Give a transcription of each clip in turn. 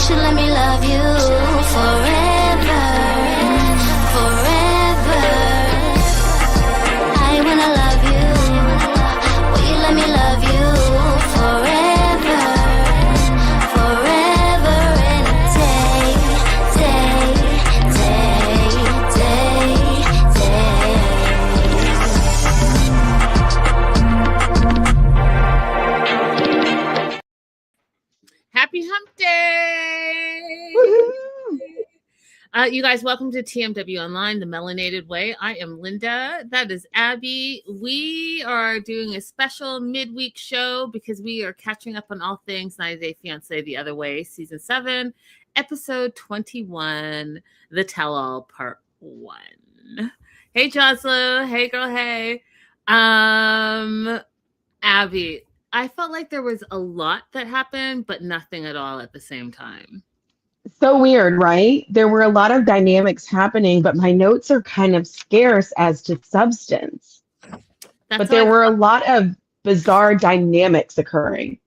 should let me love you forever, forever. I wanna love you. Will you let me love you forever, forever and a day, day, day, day, day. Happy Hump Day! You guys, welcome to TMW Online, the Melanated Way. I am Linda. That is Abby. We are doing a special midweek show because we are catching up on all things 90 Day Fiance The Other Way, Season 7, Episode 21, The Tell-All Part 1. Hey, Jocelyn. Hey, girl. Hey. Abby, I felt like there was a lot that happened, but nothing at all at the same time. So weird, right? There were a lot of dynamics happening, but my notes are kind of scarce as to substance. But there were a lot of bizarre dynamics occurring.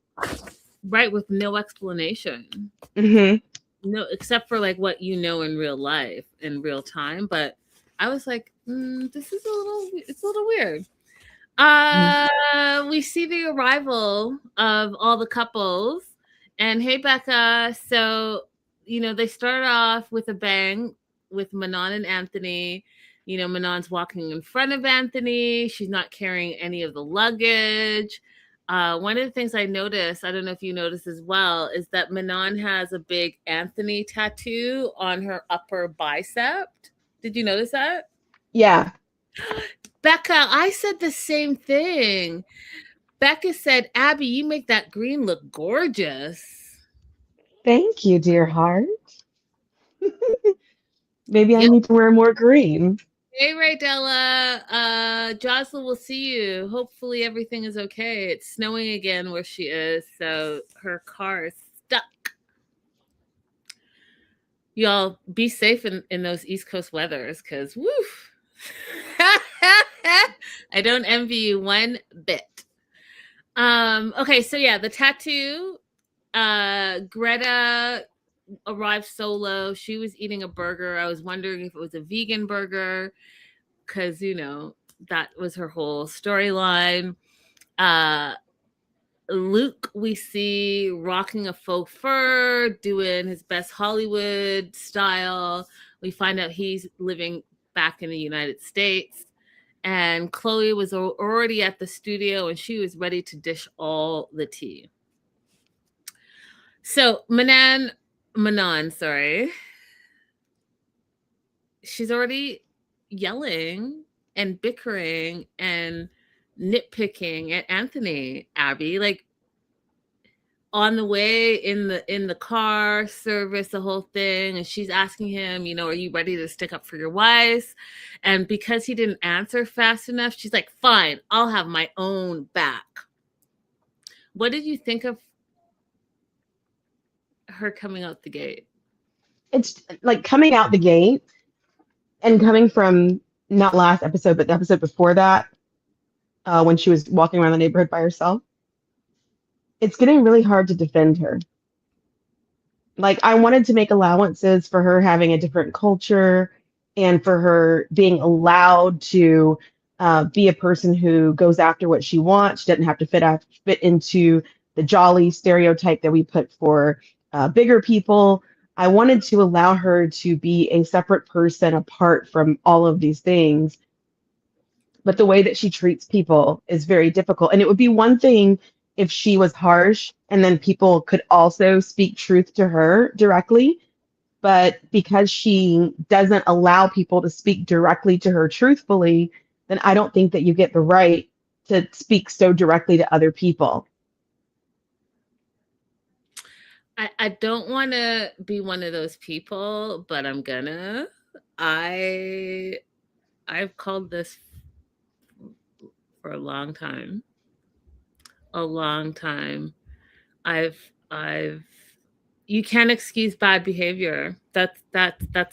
Right, with no explanation. Mm-hmm. No, except for like what you know in real life, in real time. But I was like, it's a little weird. We see the arrival of all the couples. And hey, Becca. So, you know, they start off with a bang with Manon and Anthony. You know, Manon's walking in front of Anthony. She's not carrying any of the luggage. One of the things I noticed, I don't know if you noticed as well, is that Manon has a big Anthony tattoo on her upper bicep. Did you notice that? Yeah. Becca, I said the same thing. Becca said, Abby, you make that green look gorgeous. Thank you, dear heart. Maybe I need to wear more green. Hey, Raydella. Jocelyn will see you. Hopefully everything is okay. It's snowing again where she is, so her car is stuck. Y'all be safe in those East Coast weathers, because woof. I don't envy you one bit. Okay, so yeah, the tattoo. Greta arrived solo. She was eating a burger. I was wondering if it was a vegan burger, because, you know, that was her whole storyline. Luke, we see rocking a faux fur, doing his best Hollywood style. We find out he's living back in the United States. And Chloe was already at the studio, and she was ready to dish all the tea. So Manon, she's already yelling and bickering and nitpicking at Anthony, Abby, like on the way in the car service, the whole thing. And she's asking him, you know, are you ready to stick up for your wife? And because he didn't answer fast enough, she's like, fine, I'll have my own back. What did you think of her coming out the gate? It's like coming out the gate and coming from not last episode, but the episode before that, when she was walking around the neighborhood by herself. It's getting really hard to defend her. Like, I wanted to make allowances for her having a different culture and for her being allowed to be a person who goes after what she wants. She doesn't have to fit into the jolly stereotype that we put for bigger people. I wanted to allow her to be a separate person apart from all of these things. But the way that she treats people is very difficult. And it would be one thing if she was harsh and then people could also speak truth to her directly. But because she doesn't allow people to speak directly to her truthfully, then I don't think that you get the right to speak so directly to other people. I don't want to be one of those people, but I'm gonna. I've called this for a long time. You can't excuse bad behavior. That's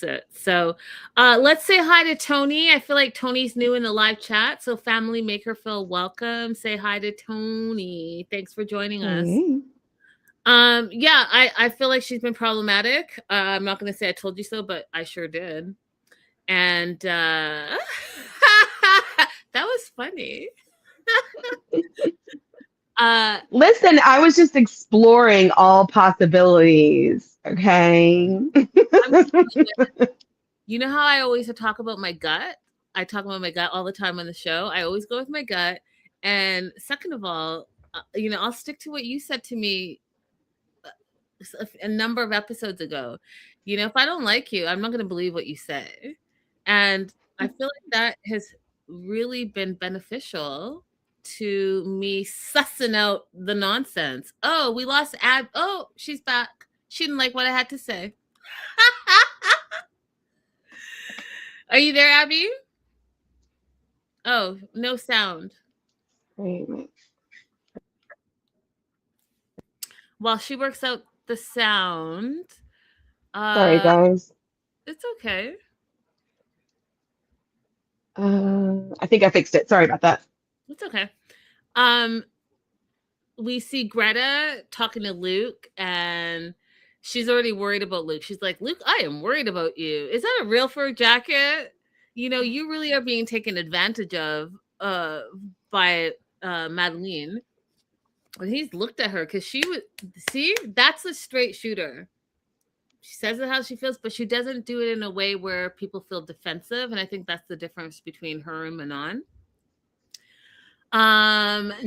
it. So let's say hi to Tony. I feel like Tony's new in the live chat, so family, make her feel welcome. Say hi to Tony. Thanks for joining us. Yeah, I feel like she's been problematic. I'm not gonna say I told you so, but I sure did. And that was funny. Listen, I was just exploring all possibilities. Okay. You know how I always talk about my gut? I talk about my gut all the time on the show. I always go with my gut. And second of all, I'll stick to what you said to me a number of episodes ago. If I don't like you, I'm not going to believe what you say. And I feel like that has really been beneficial to me sussing out the nonsense. Oh, we lost Ab. Oh, she's back. She didn't like what I had to say. Are you there, Abby? Oh, no sound. Wait. While she works out the sound. Sorry, guys. It's okay. I think I fixed it. Sorry about that. It's okay. We see Greta talking to Luke, and she's already worried about Luke. She's like, Luke, I am worried about you. Is that a real fur jacket? You really are being taken advantage of by Madeline. And he's looked at her because she would see that's a straight shooter. She says it how she feels, but she doesn't do it in a way where people feel defensive. And I think that's the difference between her and Manon.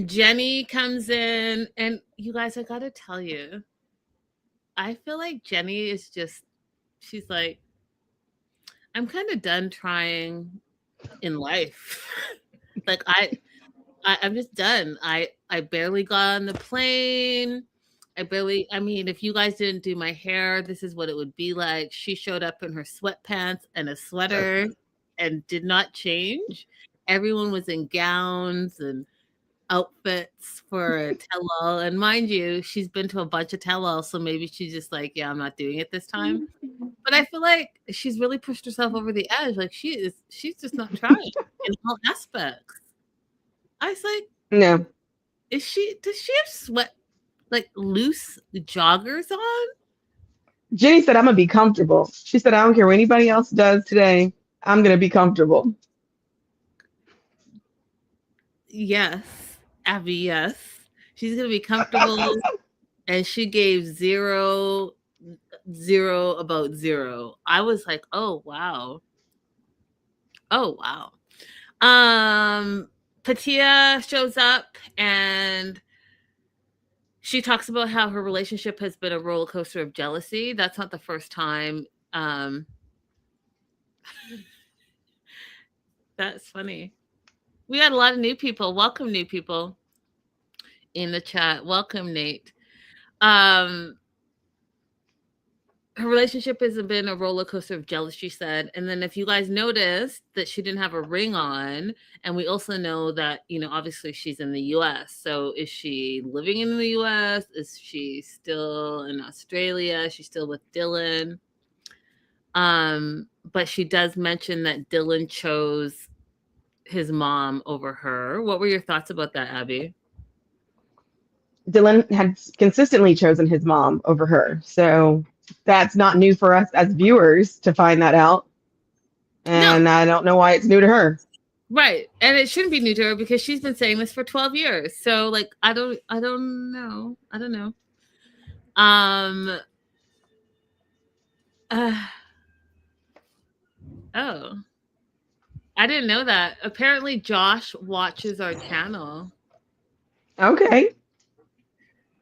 Jenny comes in, and you guys, I gotta tell you, I feel like Jenny is she's like, I'm kind of done trying in life. Like I'm just done. I barely got on the plane. I mean, if you guys didn't do my hair, this is what it would be like. She showed up in her sweatpants and a sweater and did not change. Everyone was in gowns and outfits for a tell-all. And mind you, she's been to a bunch of tell-alls, so maybe she's just like, yeah, I'm not doing it this time. But I feel like she's really pushed herself over the edge. Like she's just not trying in all aspects. I was like, No. does she have loose joggers on? Jenny said, I'm going to be comfortable. She said, I don't care what anybody else does today. I'm going to be comfortable. Yes, Abby, yes. She's going to be comfortable. And she gave zero about zero. I was like, oh, wow. Oh, wow. Patia shows up, and she talks about how her relationship has been a roller coaster of jealousy. That's not the first time. That's funny. We got a lot of new people. Welcome, new people in the chat. Welcome, Nate. Her relationship has been a roller coaster of jealousy, she said. And then if you guys noticed that she didn't have a ring on, and we also know that, obviously she's in the US. So is she living in the US? Is she still in Australia? Is she still with Dylan? But she does mention that Dylan chose his mom over her. What were your thoughts about that, Abby? Dylan had consistently chosen his mom over her. So that's not new for us as viewers to find that out. And no. I don't know why it's new to her. Right. And it shouldn't be new to her because she's been saying this for 12 years. So like, I don't know. Oh, I didn't know that. Apparently Josh watches our channel. Okay.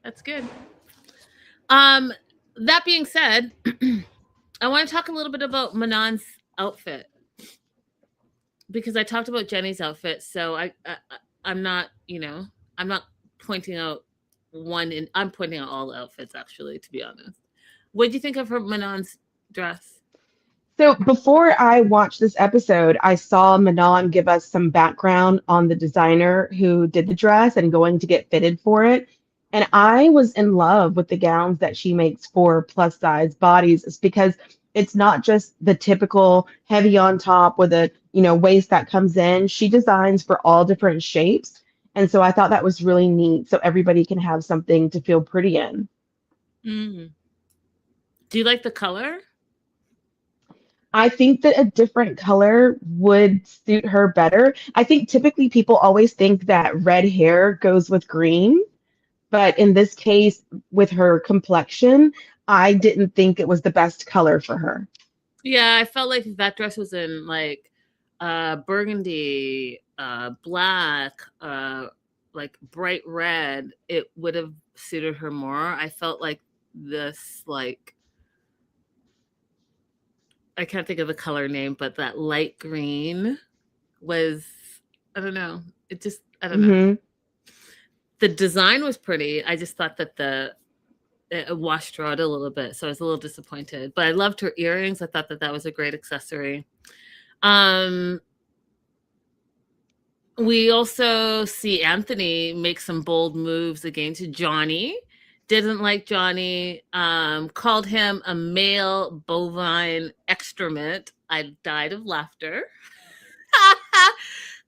That's good. That being said, I want to talk a little bit about Manon's outfit because I talked about Jenny's outfit. So I'm not, I'm not pointing out one, and I'm pointing out all the outfits actually, to be honest. What do you think of her Manon's dress? So before I watched this episode, I saw Manon give us some background on the designer who did the dress and going to get fitted for it. And I was in love with the gowns that she makes for plus size bodies. It's because it's not just the typical heavy on top with a waist that comes in. She designs for all different shapes. And so I thought that was really neat. So everybody can have something to feel pretty in. Mm. Do you like the color? I think that a different color would suit her better. I think typically people always think that red hair goes with green, but in this case, with her complexion, I didn't think it was the best color for her. Yeah, I felt like if that dress was in like burgundy, black, like bright red, it would have suited her more. I felt like this, like, I can't think of the color name, but that light green was, I don't know. It just, I don't know. Hmm. The design was pretty. I just thought that it washed her out a little bit, so I was a little disappointed. But I loved her earrings. I thought that that was a great accessory. We also see Anthony make some bold moves against Johnny. Didn't like Johnny. Called him a male bovine excrement. I died of laughter.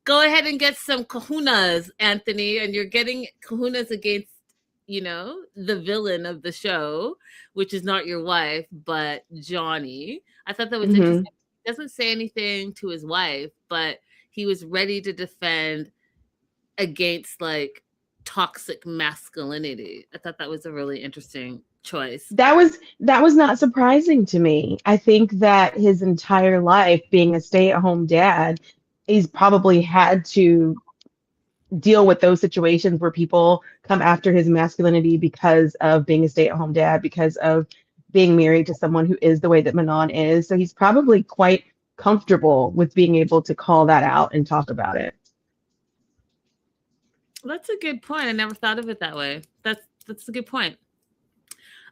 Go ahead and get some kahunas, Anthony, and you're getting kahunas against, the villain of the show, which is not your wife, but Johnny. I thought that was Hmm. interesting. He doesn't say anything to his wife, but he was ready to defend against like toxic masculinity. I thought that was a really interesting choice. That was not surprising to me. I think that his entire life being a stay-at-home dad, he's probably had to deal with those situations where people come after his masculinity because of being a stay-at-home dad, because of being married to someone who is the way that Manon is. So he's probably quite comfortable with being able to call that out and talk about it. That's a good point. I never thought of it that way. That's a good point.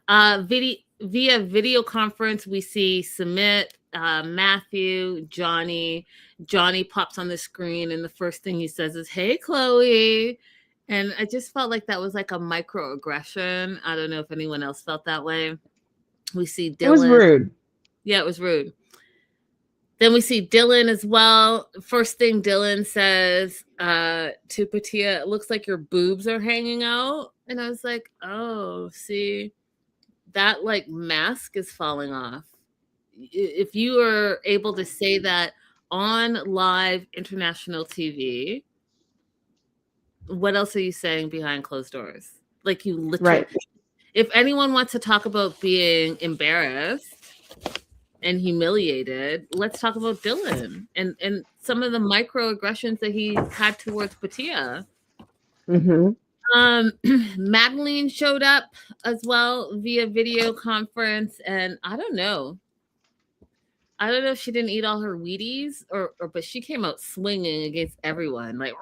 Via video conference, we see Submit, Matthew, Johnny. Johnny pops on the screen, and the first thing he says is, "Hey, Chloe." And I just felt like that was like a microaggression. I don't know if anyone else felt that way. We see Dylan. It was rude. Yeah, it was rude. Then we see Dylan as well. First thing Dylan says to Patia, "It looks like your boobs are hanging out." And I was like, oh, see, that like mask is falling off. If you are able to say that on live international TV, what else are you saying behind closed doors? Like, you literally, Right. if anyone wants to talk about being embarrassed and humiliated, let's talk about Dylan and some of the microaggressions that he had towards Patia. Hmm. Madeline showed up as well via video conference, and I don't know if she didn't eat all her Wheaties or but she came out swinging against everyone, like,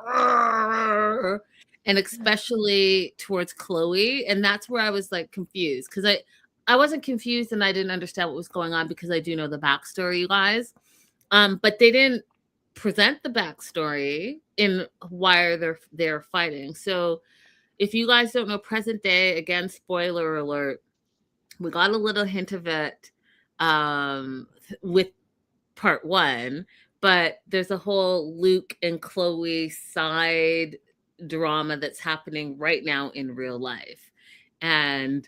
and especially towards Chloe. And that's where I was like confused, because I wasn't confused and I didn't understand what was going on, because I do know the backstory, you guys. But they didn't present the backstory in why they're fighting. So if you guys don't know present day, again, spoiler alert, we got a little hint of it with part 1, but there's a whole Luke and Chloe side drama that's happening right now in real life. And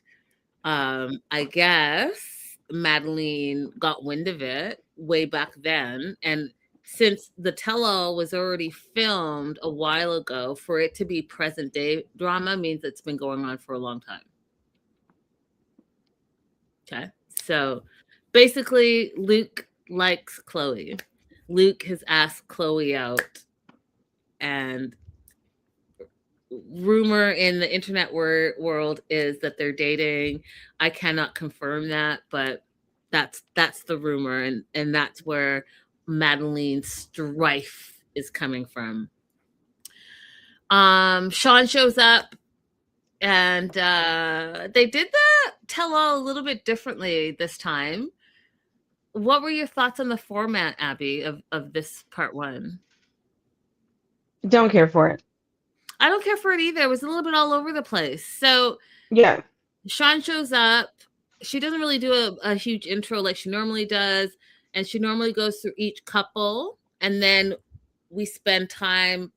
I guess Madeline got wind of it way back then. And since the tell-all was already filmed a while ago, for it to be present day drama means it's been going on for a long time. Okay. So basically, Luke likes Chloe. Luke has asked Chloe out, and rumor in the internet world is that they're dating. I cannot confirm that, but that's the rumor, and that's where Madeline's strife is coming from. Sean shows up, and they did the tell-all a little bit differently this time. What were your thoughts on the format, Abby, of this part 1? Don't care for it. I don't care for it either. It was a little bit all over the place. So Yeah. Sean shows up. She doesn't really do a huge intro like she normally does. And she normally goes through each couple. And then we spend time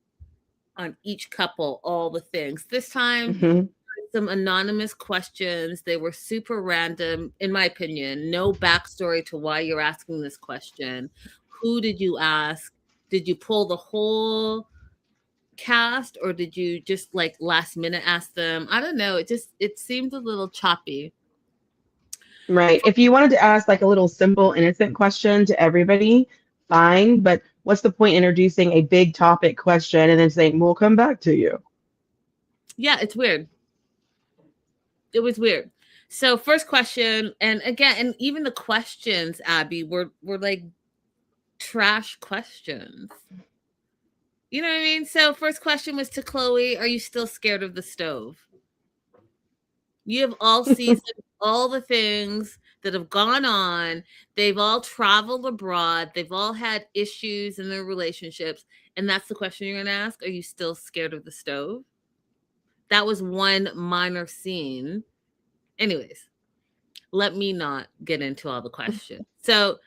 on each couple, all the things. This time, Hmm. some anonymous questions. They were super random, in my opinion. No backstory to why you're asking this question. Who did you ask? Did you pull the whole cast, or did you just like last minute ask them? I don't know. It seemed a little choppy. Right. If you wanted to ask like a little simple, innocent question to everybody, fine. But what's the point introducing a big topic question and then saying, we'll come back to you? Yeah, it's weird. It was weird. So first question, and again, and even the questions, Abby, were like trash questions. You know what I mean? So first question was to Chloe, are you still scared of the stove? You have all seasoned all the things that have gone on. They've all traveled abroad. They've all had issues in their relationships. And that's the question you're going to ask. Are you still scared of the stove? That was one minor scene. Anyways, let me not get into all the questions. So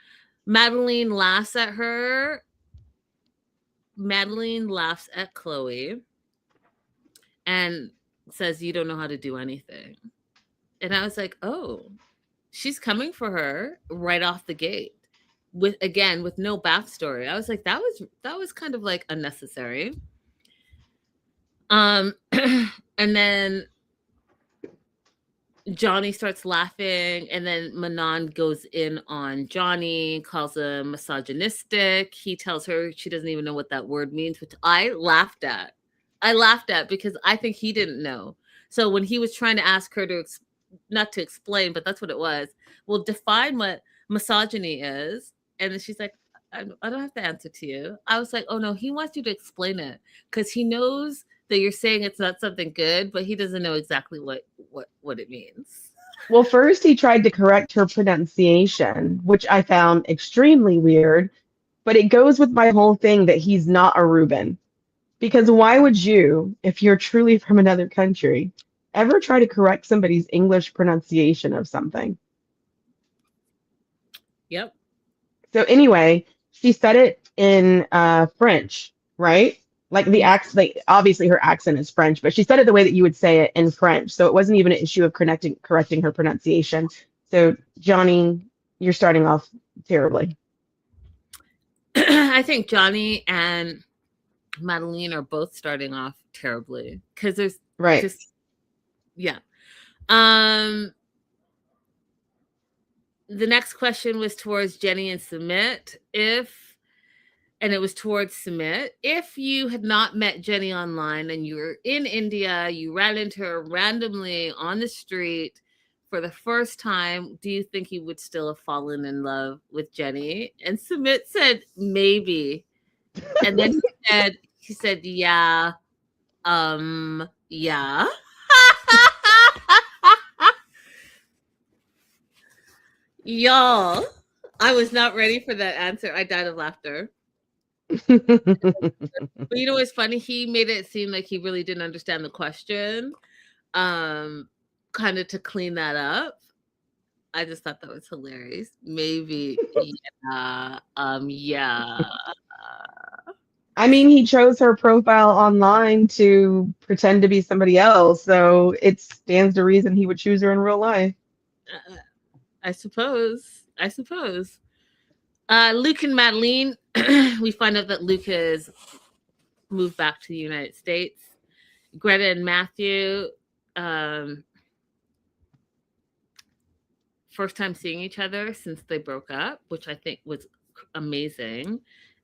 Madeline laughs at her. Madeline laughs at Chloe and says, you don't know how to do anything. And I was like, oh, she's coming for her right off the gate with no backstory. I was like, that was kind of like unnecessary. And then Johnny starts laughing, and then Manon goes in on Johnny, calls him misogynistic. He tells her she doesn't even know what that word means, which I laughed at. Because I think he didn't know. So when he was trying to ask her to, not to explain, but that's what it was. Well, define what misogyny is. And then she's like, I don't have to answer to you. I was like, oh no, he wants you to explain it because he knows that you're saying it's not something good, but he doesn't know exactly what it means. Well, first he tried to correct her pronunciation, which I found extremely weird, but it goes with my whole thing that he's not a Reuben. Because why would you, if you're truly from another country, ever try to correct somebody's English pronunciation of something? Yep. So anyway, she said it in French, right? Like the accent, like obviously her accent is French, but she said it the way that you would say it in French. So it wasn't even an issue of correcting her pronunciation. So Johnny, you're starting off terribly. I think Johnny and Madeline are both starting off terribly because there's just, yeah. The next question was towards Jenny and Sumit. And it was towards Sumit. If you had not met Jenny online and you were in India, you ran into her randomly on the street for the first time, do you think you would still have fallen in love with Jenny? And Sumit said, maybe. And then he said, yeah, yeah. Y'all, I was not ready for that answer. I died of laughter. But you know what's funny? He made it seem like he really didn't understand the question, kind of to clean that up. I just thought that was hilarious. Maybe, yeah, yeah. I mean, he chose her profile online to pretend to be somebody else, so it stands to reason he would choose her in real life. I suppose. Luke and Madeline, we find out that Luke has moved back to the United States. Greta and Matthew, first time seeing each other since they broke up, which I think was amazing.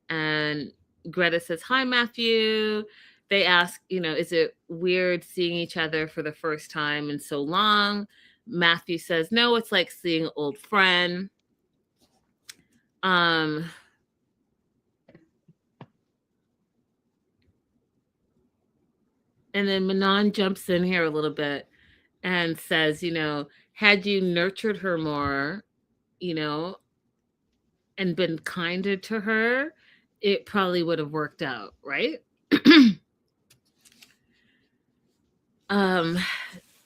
And Greta says, hi, Matthew. They ask, is it weird seeing each other for the first time in so long? Matthew says, no, it's like seeing an old friend. And then Manon jumps in here a little bit and says, had you nurtured her more, and been kinder to her, it probably would have worked out, right?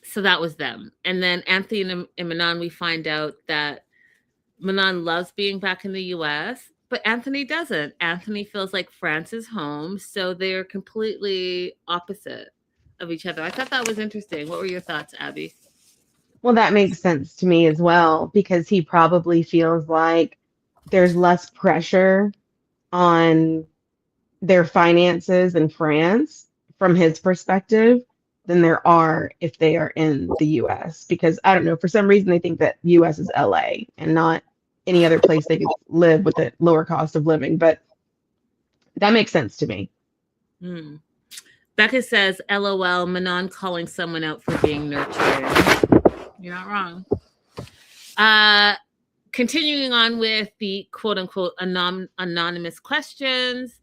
So that was them. And then Anthony and Manon, we find out that Manon loves being back in the US, but Anthony doesn't. Anthony feels like France is home, so they're completely opposite. of each other. I thought that was interesting. What were your thoughts, Abby? Well, that makes sense to me as well, because he probably feels like there's less pressure on their finances in France from his perspective than there are if they are in the US. Because I don't know, for some reason they think that US is LA and not any other place they could live with a lower cost of living. But that makes sense to me. Hmm. Becca says, LOL, Manon calling someone out for being nurturing. You're not wrong. Continuing on with the quote unquote anonymous questions.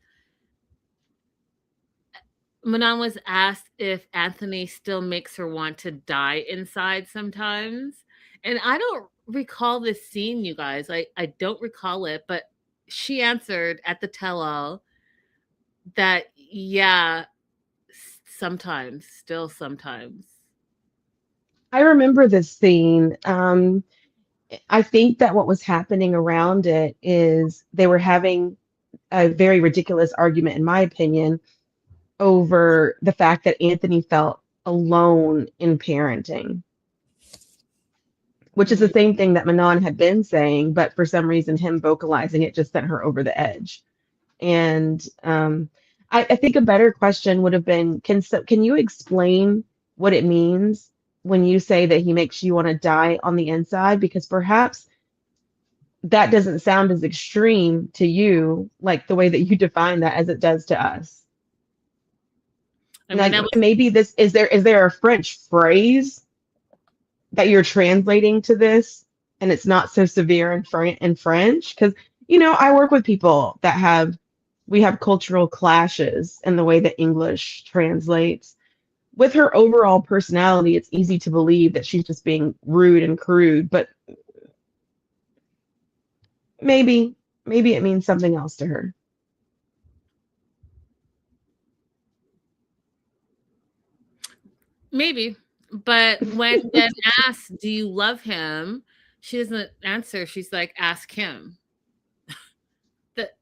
Manon was asked if Anthony still makes her want to die inside sometimes. And I don't recall this scene, you guys. I don't recall it, but she answered at the tell-all that, yeah, sometimes, still sometimes. I remember this scene. I think that what was happening around it is they were having a very ridiculous argument, in my opinion, over the fact that Anthony felt alone in parenting, which is the same thing that Manon had been saying, but for some reason, him vocalizing it just sent her over the edge. And I think a better question would have been, can you explain what it means when you say that he makes you want to die on the inside? Because perhaps that doesn't sound as extreme to you, like the way that you define that, as it does to us. I mean, Like maybe this is there a French phrase that you're translating to this, and it's not so severe in French? Because I work with people that we have cultural clashes in the way that English translates. With her overall personality, it's easy to believe that she's just being rude and crude, but maybe it means something else to her. maybe. But when Jen asks, do you love him? She doesn't answer. She's like, ask him.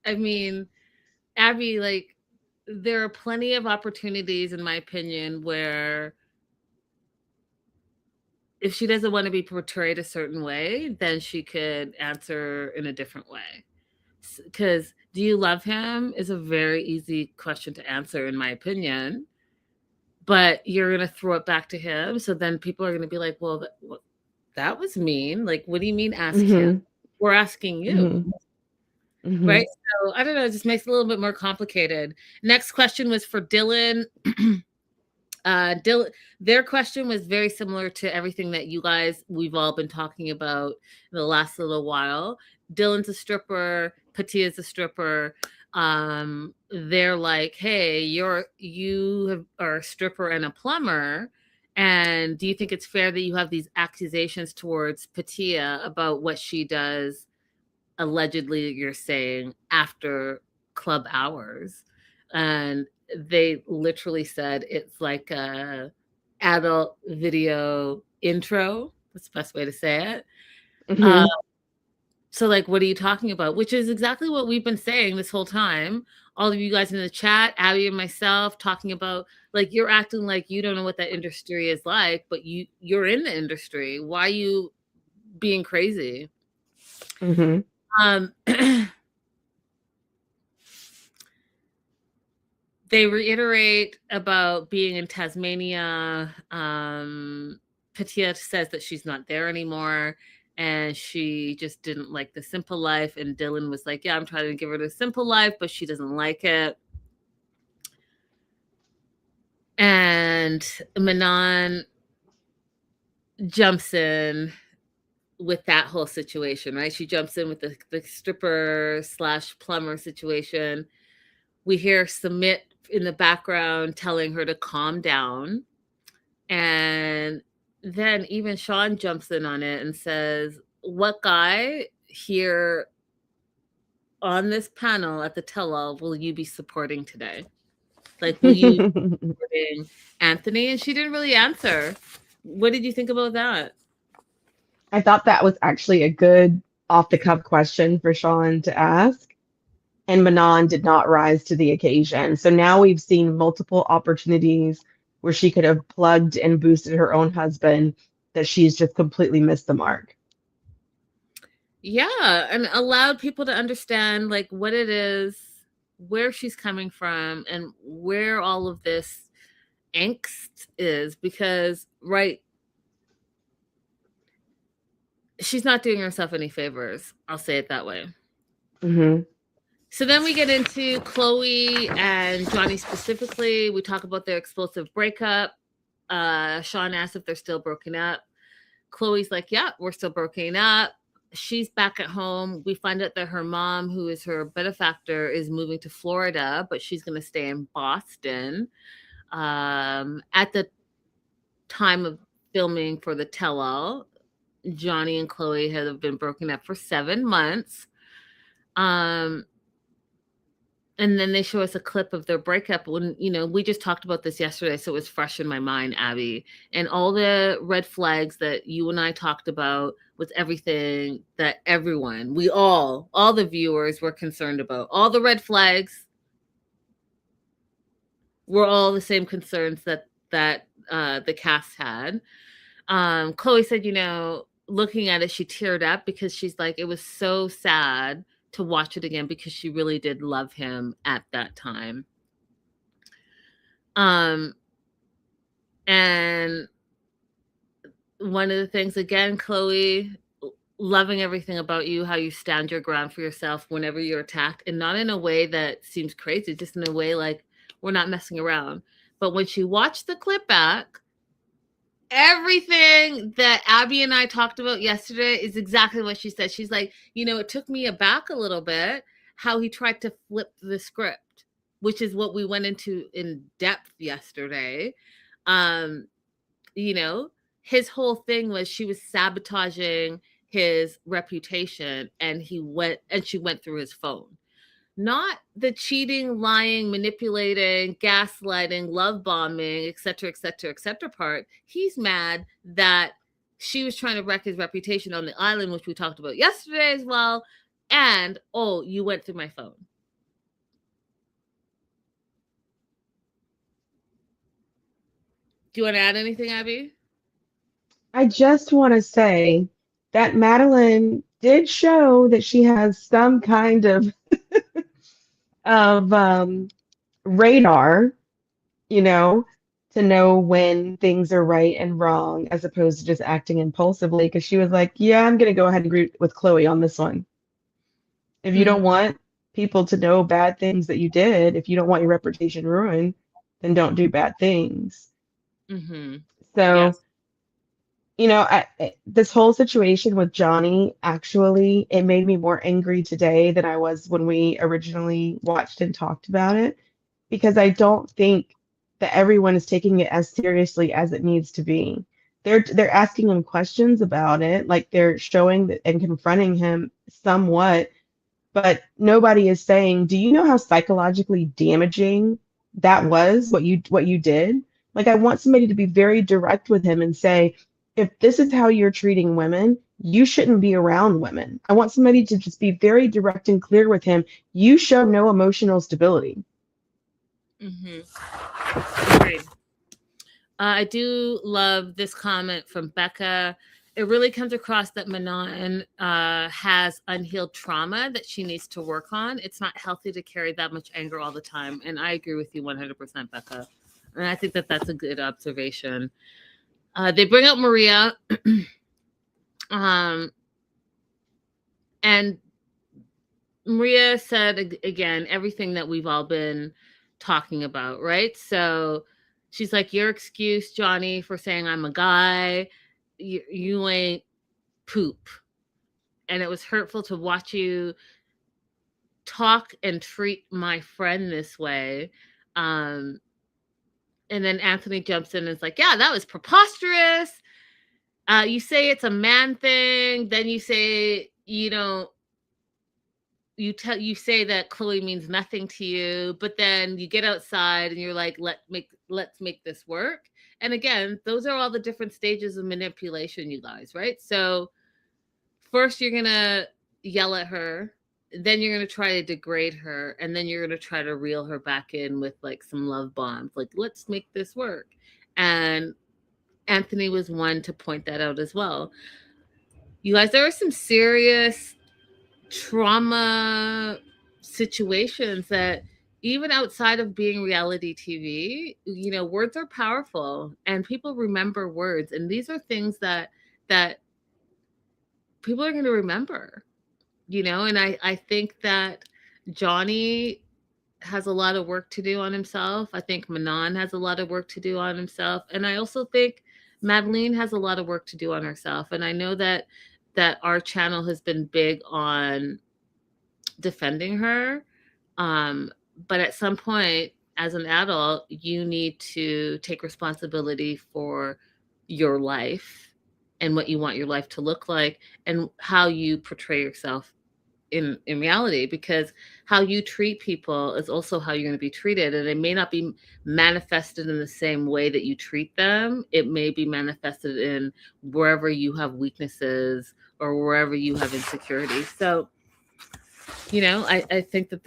I mean, Abby, like, there are plenty of opportunities, in my opinion, where if she doesn't want to be portrayed a certain way, then she could answer in a different way. Because do you love him is a very easy question to answer, in my opinion. But you're going to throw it back to him. So then people are going to be like, well, that was mean. Like, what do you mean ask him? We're asking you. Right? So I don't know. It just makes it a little bit more complicated. Next question was for Dylan. Their question was very similar to everything that we've all been talking about in the last little while. Dylan's a stripper. Patia's a stripper. They're like, hey, you are a stripper and a plumber, and do you think it's fair that you have these accusations towards Patia about what she does, allegedly, you're saying, after club hours? And they literally said it's like a adult video intro. That's the best way to say it. So, like, what are you talking about? Which is exactly what we've been saying this whole time. All of you guys in the chat, Abby and myself, talking about, like, you're acting like you don't know what that industry is like, but you're in the industry. Why are you being crazy? They reiterate about being in Tasmania. Patia says that she's not there anymore, and she just didn't like the simple life. And Dylan was like, yeah, I'm trying to give her the simple life, but she doesn't like it. And Manon jumps in with that whole situation, right? She jumps in with the stripper / plumber situation. We hear Submit in the background telling her to calm down. And then even Sean jumps in on it and says, what guy here on this panel at the tell-all will you be supporting today? Like, will you be supporting Anthony? And she didn't really answer. What did you think about that? I thought that was actually a good off-the-cuff question for Sean to ask. And Manon did not rise to the occasion. So now we've seen multiple opportunities where she could have plugged and boosted her own husband, that she's just completely missed the mark. Yeah, and allowed people to understand like what it is, where she's coming from, and where all of this angst is, because she's not doing herself any favors. I'll say it that way. Mm-hmm. So then we get into Chloe and Johnny specifically. We talk about their explosive breakup. Sean asks if they're still broken up. Chloe's like, yeah, we're still broken up. She's back at home. We find out that her mom, who is her benefactor, is moving to Florida, but she's going to stay in Boston. At the time of filming for the tell-all, Johnny and Chloe have been broken up for 7 months. And then they show us a clip of their breakup when, we just talked about this yesterday, so it was fresh in my mind, Abby. And all the red flags that you and I talked about was everything that everyone, all the viewers were concerned about. All the red flags were all the same concerns that the cast had. Chloe said, looking at it, she teared up because she's like, it was so sad to watch it again because she really did love him at that time. And one of the things, again, Chloe, loving everything about you, how you stand your ground for yourself whenever you're attacked, and not in a way that seems crazy, just in a way like we're not messing around. But when she watched the clip back, everything that Abby and I talked about yesterday is exactly what she said. She's like, it took me aback a little bit how he tried to flip the script, which is what we went into in depth yesterday. His whole thing was she was sabotaging his reputation, and she went through his phone. Not the cheating, lying, manipulating, gaslighting, love bombing, et cetera, part. He's mad that she was trying to wreck his reputation on the island, which we talked about yesterday as well. And, you went through my phone. Do you want to add anything, Abby? I just want to say that Madeline did show that she has some kind of radar, to know when things are right and wrong, as opposed to just acting impulsively. Because she was like, yeah, I'm going to go ahead and agree with Chloe on this one. If you don't want people to know bad things that you did, if you don't want your reputation ruined, then don't do bad things. Mm-hmm. So, yes. This whole situation with Johnny, actually, it made me more angry today than I was when we originally watched and talked about it, because I don't think that everyone is taking it as seriously as it needs to be. They're asking him questions about it, like they're showing that and confronting him somewhat, but nobody is saying, do you know how psychologically damaging that was, what you did? Like, I want somebody to be very direct with him and say, if this is how you're treating women, you shouldn't be around women. I want somebody to just be very direct and clear with him. You show no emotional stability. Mm-hmm. Agreed. I do love this comment from Becca. It really comes across that Manon has unhealed trauma that she needs to work on. It's not healthy to carry that much anger all the time. And I agree with you 100%, Becca. And I think that that's a good observation. They bring up Maria. And Maria said, again, everything that we've all been talking about, right? So she's like, your excuse, Johnny, for saying I'm a guy, you ain't poop. And it was hurtful to watch you talk and treat my friend this way. And then Anthony jumps in and is like, yeah, that was preposterous. You say it's a man thing. Then you say, you say that Chloe means nothing to you, but then you get outside and you're like, let's make this work. And again, those are all the different stages of manipulation, you guys, right? So first you're gonna yell at her, then you're gonna try to degrade her, and then you're gonna try to reel her back in with like some love bombs, like let's make this work. And Anthony was one to point that out as well. You guys, there are some serious trauma situations that even outside of being reality TV, you know, words are powerful and people remember words. And these are things that people are going to remember, you know, and I think that Johnny has a lot of work to do on himself. I think Manon has a lot of work to do on himself. And I also think Madeline has a lot of work to do on herself. And I know that our channel has been big on defending her. But at some point, as an adult, you need to take responsibility for your life and what you want your life to look like and how you portray yourself in reality, because how you treat people is also how you're going to be treated. And it may not be manifested in the same way that you treat them. It may be manifested in wherever you have weaknesses or wherever you have insecurities. So, you know, I think that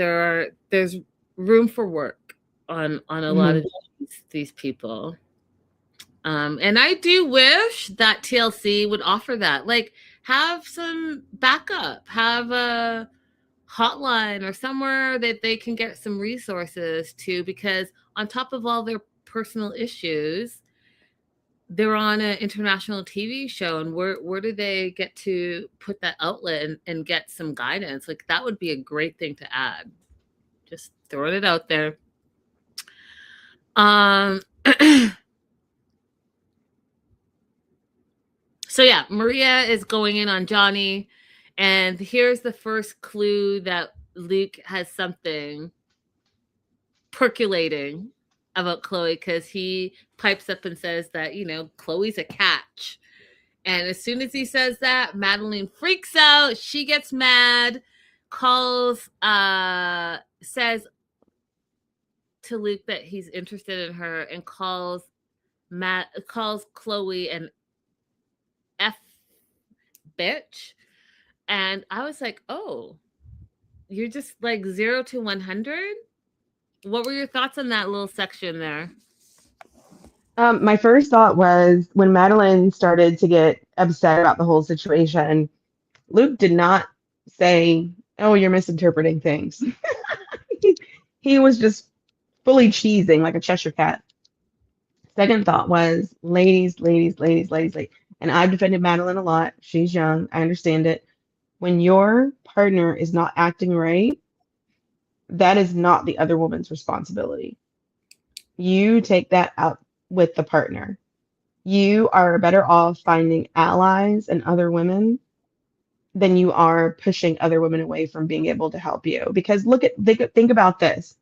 there's room for work on a lot of these people. And I do wish that TLC would offer that. Like, have some backup, have a hotline or somewhere that they can get some resources to, because on top of all their personal issues, they're on an international TV show, and where do they get to put that outlet and get some guidance? Like, that would be a great thing to add. Just throwing it out there. So yeah, Maria is going in on Johnny, and here's the first clue that Luke has something percolating about Chloe, because he pipes up and says that, you know, Chloe's a catch. And as soon as he says that, Madeline freaks out. She gets mad, calls, says to Luke that he's interested in her, and calls Chloe an F bitch. And I was like, oh, you're just like 0 to 100. What were your thoughts on that little section there? My first thought was when Madeline started to get upset about the whole situation, Luke did not say, oh, you're misinterpreting things. He was just fully cheesing like a Cheshire cat. Second thought was, ladies. And I've defended Madeline a lot. She's young. I understand it. When your partner is not acting right, that is not the other woman's responsibility. You take that out with the partner. You are better off finding allies and other women than you are pushing other women away from being able to help you. Because think about this.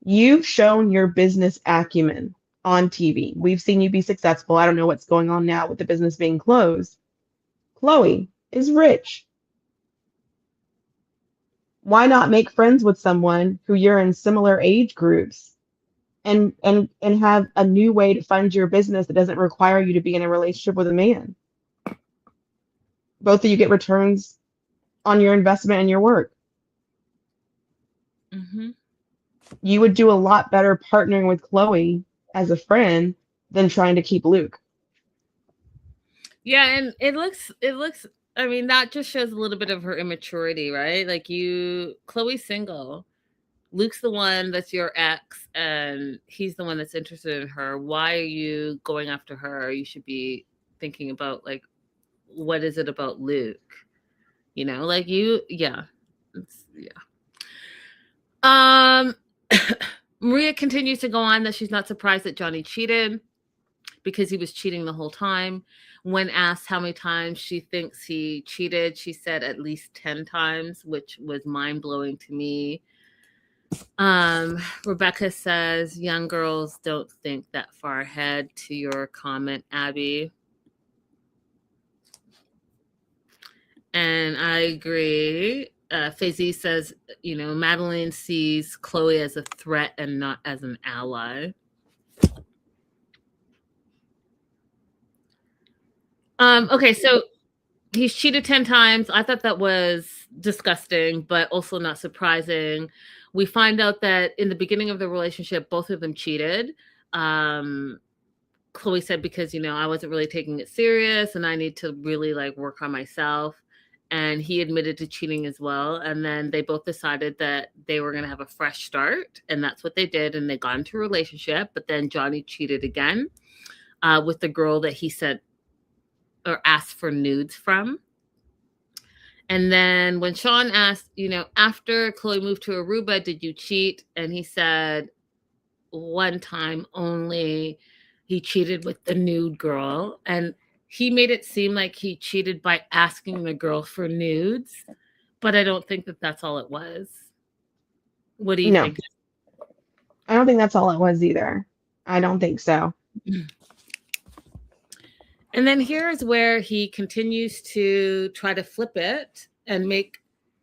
You've shown your business acumen on TV. We've seen you be successful. I don't know what's going on now with the business being closed. Chloe is rich. Why not make friends with someone who you're in similar age groups and have a new way to fund your business that doesn't require you to be in a relationship with a man? Both of you get returns on your investment and your work. Mm-hmm. You would do a lot better partnering with Chloe as a friend than trying to keep Luke. Yeah, and it looks, I mean, that just shows a little bit of her immaturity, right? Like, Chloe's single. Luke's the one that's your ex, and he's the one that's interested in her. Why are you going after her? You should be thinking about, like, what is it about Luke? You know, like Maria continues to go on that she's not surprised that Johnny cheated because he was cheating the whole time. When asked how many times she thinks he cheated, she said at least 10 times, which was mind-blowing to me. Rebecca says, young girls don't think that far ahead, to your comment, Abby. And I agree. Faizy says, you know, Madeline sees Chloe as a threat and not as an ally. Okay, so he's cheated 10 times. I thought that was disgusting, but also not surprising. We find out that in the beginning of the relationship, both of them cheated. Chloe said, because, I wasn't really taking it serious and I need to really like work on myself. And he admitted to cheating as well. And then they both decided that they were going to have a fresh start. And that's what they did. And they got into a relationship. But then Johnny cheated again with the girl that he said or asked for nudes from. And then when Sean asked, after Chloe moved to Aruba, did you cheat? And he said one time only he cheated with the nude girl. And he made it seem like he cheated by asking the girl for nudes, but I don't think that that's all it was. What do you think? I don't think that's all it was either. I don't think so. And then here's where he continues to try to flip it and make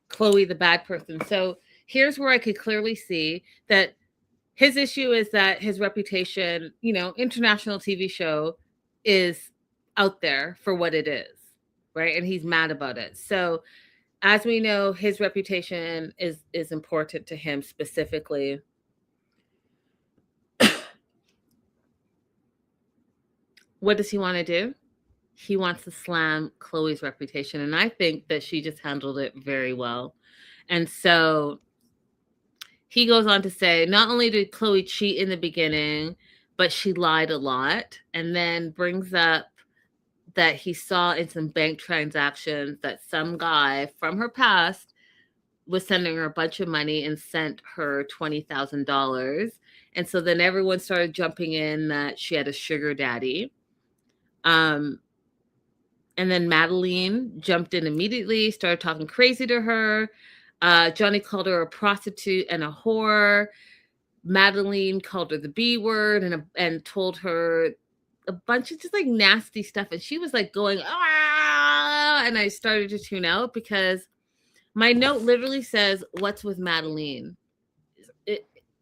Chloe the bad person. So here's where I could clearly see that his issue is that his reputation, international TV show, is out there for what it is, right? And he's mad about it. So as we know, his reputation is important to him specifically. What does he want to do? He wants to slam Chloe's reputation. And I think that she just handled it very well. And so he goes on to say, not only did Chloe cheat in the beginning, but she lied a lot, and then brings up that he saw in some bank transactions that some guy from her past was sending her a bunch of money and sent her $20,000. And so then everyone started jumping in that she had a sugar daddy. And then Madeline jumped in immediately, started talking crazy to her. Johnny called her a prostitute and a whore. Madeline called her the B word and told her a bunch of just like nasty stuff. And she was like going, ah, and I started to tune out because my note literally says, what's with Madeline?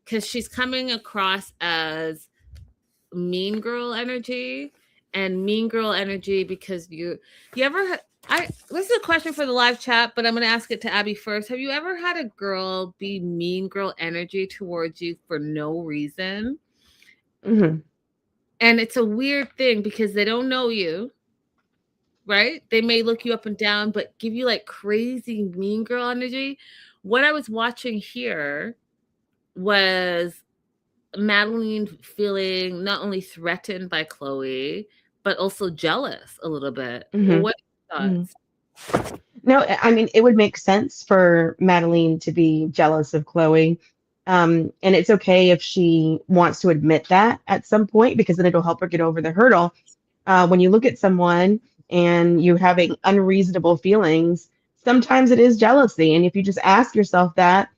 Because she's coming across as mean girl energy, and mean girl energy because you ever this is a question for the live chat, but I'm going to ask it to Abby first. Have you ever had a girl be mean girl energy towards you for no reason? Mm-hmm. And it's a weird thing because they don't know you, right? They may look you up and down, but give you like crazy mean girl energy. What I was watching here was Madeline feeling not only threatened by Chloe, but also jealous a little bit. Mm-hmm. What are your thoughts? No, I mean, it would make sense for Madeline to be jealous of Chloe. And it's okay if she wants to admit that at some point, because then it'll help her get over the hurdle. When you look at someone and you're having unreasonable feelings, sometimes it is jealousy. And if you just ask yourself that,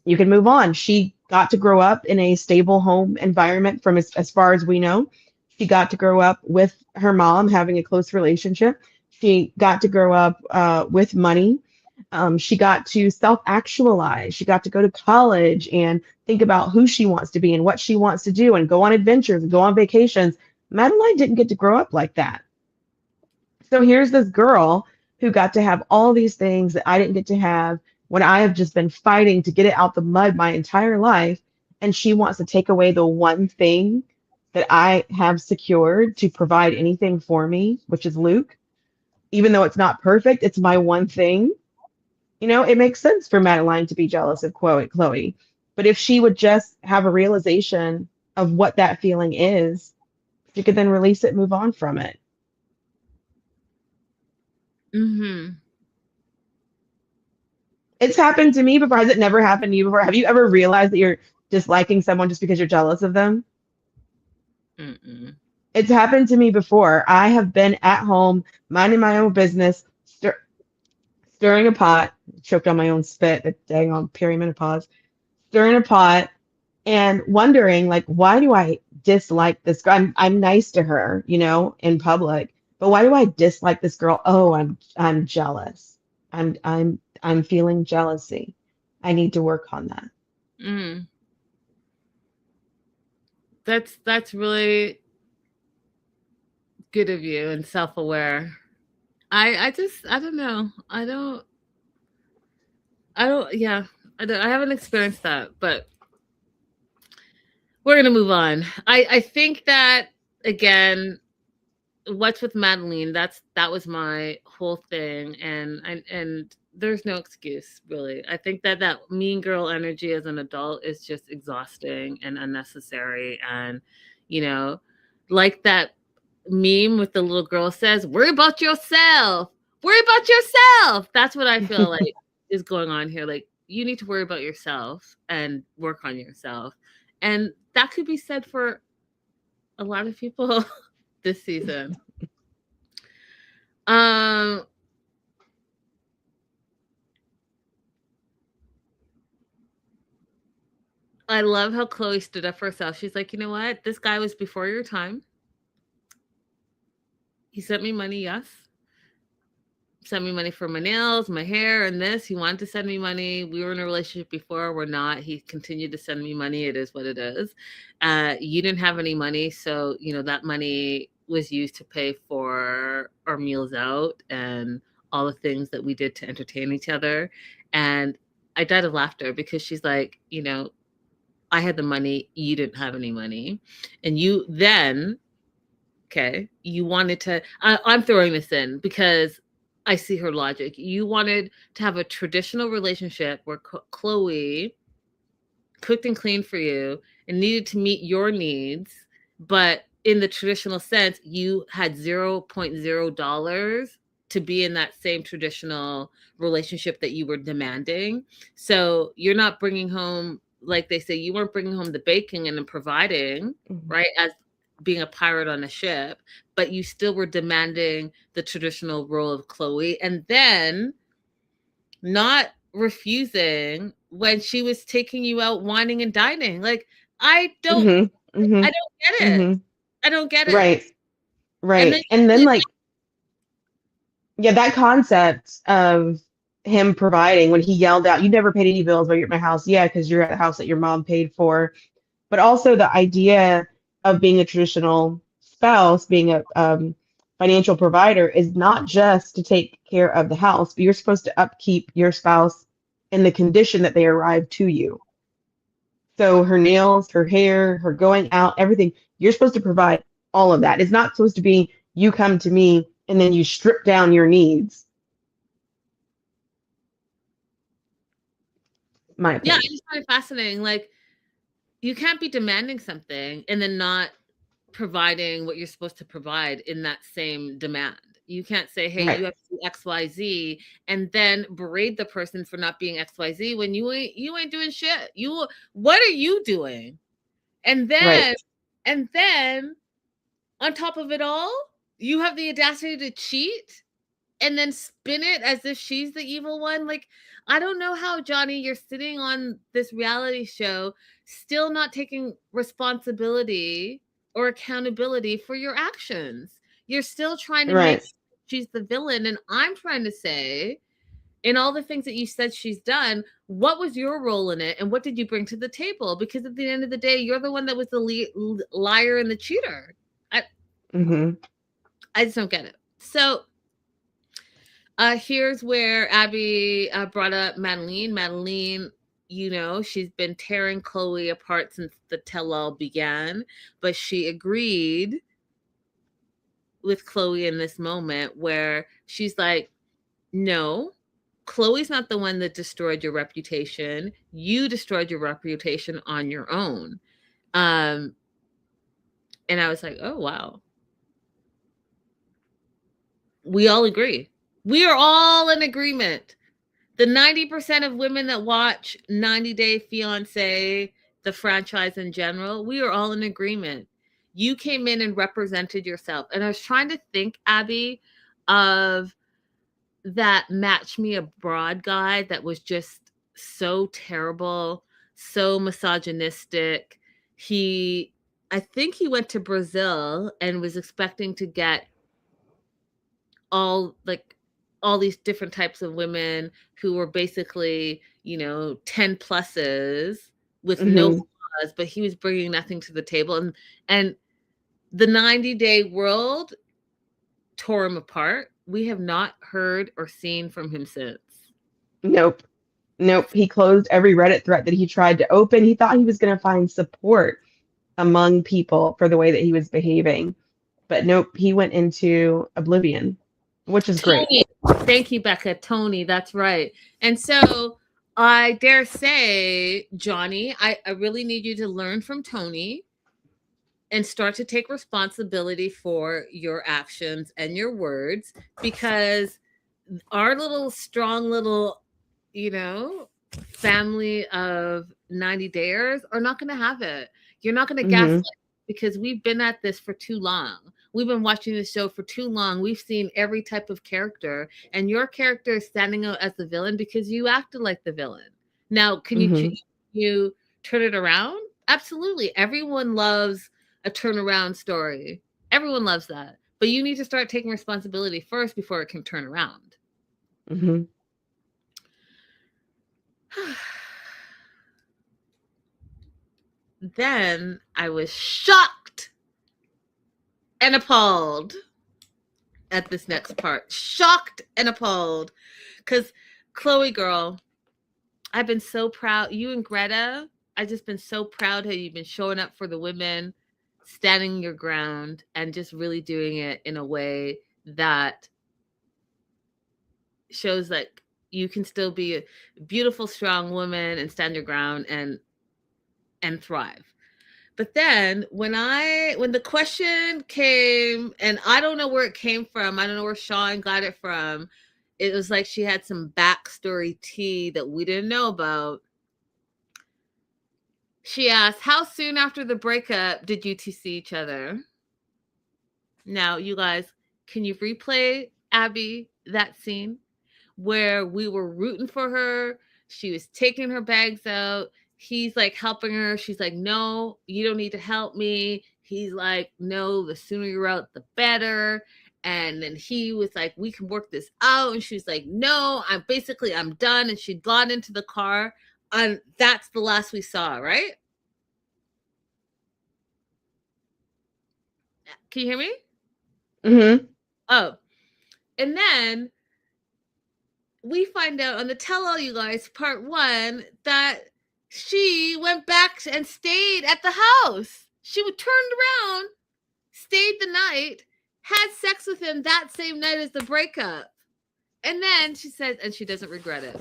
you can move on. She got to grow up in a stable home environment from as far as we know. She got to grow up with her mom, having a close relationship. She got to grow up with money. She got to self-actualize. She got to go to college and think about who she wants to be and what she wants to do and go on adventures and go on vacations. Madeline didn't get to grow up like that. So here's this girl who got to have all these things that I didn't get to have when I have just been fighting to get it out the mud my entire life. And she wants to take away the one thing that I have secured to provide anything for me, which is Luke. Even though it's not perfect, it's my one thing. It makes sense for Madeline to be jealous of Chloe. But if she would just have a realization of what that feeling is, she could then release it and move on from it. Mm-hmm. It's happened to me before. Has it never happened to you before? Have you ever realized that you're disliking someone just because you're jealous of them? Mm-mm. It's happened to me before. I have been at home, minding my own business, stirring a pot, choked on my own spit, the dang on perimenopause, stirring a pot and wondering, like, why do I dislike this girl? I'm nice to her, in public, but why do I dislike this girl? Oh, I'm jealous. I'm feeling jealousy. I need to work on that. Mm. That's really good of you and self-aware. I don't know. I haven't experienced that, but we're gonna move on. I think that again, what's with Madeline? That was my whole thing, and there's no excuse really. I think that mean girl energy as an adult is just exhausting and unnecessary, and you know, like that meme with the little girl says, "Worry about yourself. Worry about yourself." That's what I feel like is going on here. Like you need to worry about yourself and work on yourself, and that could be said for a lot of people this season. Um, I love how Chloe stood up for herself. She's like, you know what? This guy was before your time. He sent me money, yes. Sent me money for my nails, my hair, and this. He wanted to send me money. We were in a relationship before. We're not. He continued to send me money. It is what it is. You didn't have any money, so that money was used to pay for our meals out and all the things that we did to entertain each other. And I died of laughter because she's like, I had the money, you didn't have any money. And you then, you wanted to, I'm throwing this in because I see her logic. You wanted to have a traditional relationship where Chloe cooked and cleaned for you and needed to meet your needs. But in the traditional sense, you had $0.0 to be in that same traditional relationship that you were demanding. So you're not bringing home, like they say, you weren't bringing home the bacon and providing, right, as being a pirate on a ship, but you still were demanding the traditional role of Chloe, and then not refusing when she was taking you out whining and dining. Like, I don't get it. I don't get it. Right. And then like, yeah, that concept of him providing when he yelled out, "You never paid any bills while you're at my house." Yeah, because you're at the house that your mom paid for. But also the idea of being a traditional spouse, being a financial provider, is not just to take care of the house, but you're supposed to upkeep your spouse in the condition that they arrive to you. So her nails, her hair, her going out, everything, you're supposed to provide all of that. It's not supposed to be you come to me and then you strip down your needs. My opinion. Yeah, I just find it fascinating. Like, you can't be demanding something and then not providing what you're supposed to provide in that same demand. You can't say, hey, you have to do XYZ and then berate the person for not being XYZ when you ain't doing shit. What are you doing? And then on top of it all, you have the audacity to cheat and then spin it as if she's the evil one. Like, I don't know how, Johnny, you're sitting on this reality show still not taking responsibility or accountability for your actions. You're still trying to make she's the villain. And I'm trying to say, in all the things that you said she's done, what was your role in it? And what did you bring to the table? Because at the end of the day, you're the one that was the liar and the cheater. I just don't get it. So here's where Abby brought up Madeline. Madeline, she's been tearing Chloe apart since the tell-all began, but she agreed with Chloe in this moment where she's like, no, Chloe's not the one that destroyed your reputation. You destroyed your reputation on your own. And I was like, oh, wow. We all agree. We are all in agreement. The 90% of women that watch 90 Day Fiance, the franchise in general, we are all in agreement. You came in and represented yourself. And I was trying to think, Abby, of that Match Me Abroad guy that was just so terrible, so misogynistic. I think he went to Brazil and was expecting to get all these different types of women who were basically, 10 pluses with no flaws, but he was bringing nothing to the table. And the 90-day world tore him apart. We have not heard or seen from him since. Nope. He closed every Reddit thread that he tried to open. He thought he was going to find support among people for the way that he was behaving. But nope, he went into oblivion, which is great. Tony. Thank you, Becca. Tony, that's right. And so I dare say, Johnny, I really need you to learn from Tony and start to take responsibility for your actions and your words, because our little strong little, family of 90 dares are not going to have it. You're not going to gaslight, because we've been at this for too long. We've been watching this show for too long. We've seen every type of character, and your character is standing out as the villain because you acted like the villain. Now, can you turn it around? Absolutely. Everyone loves a turnaround story. Everyone loves that. But you need to start taking responsibility first before it can turn around. Mm-hmm. Then I was shocked and appalled at this next part. Shocked and appalled. Because Chloe, girl, I've been so proud. You and Greta, I've just been so proud how you've been showing up for the women, standing your ground, and just really doing it in a way that shows that you can still be a beautiful, strong woman and stand your ground and thrive. But then when the question came, and I don't know where it came from, I don't know where Sean got it from. It was like she had some backstory tea that we didn't know about. She asked, how soon after the breakup did you two see each other? Now, you guys, can you replay, Abby, that scene where we were rooting for her? She was taking her bags out. He's like helping her. She's like, no, you don't need to help me. He's like, no, the sooner you're out, the better. And then he was like, we can work this out. And she's like, no, I'm done. And she got into the car. And that's the last we saw, right? Can you hear me? Mm-hmm. Oh, and then we find out on the tell-all, you guys, part 1, that she went back and stayed at the house. She turned around, stayed the night, had sex with him that same night as the breakup. And then she says, and she doesn't regret it.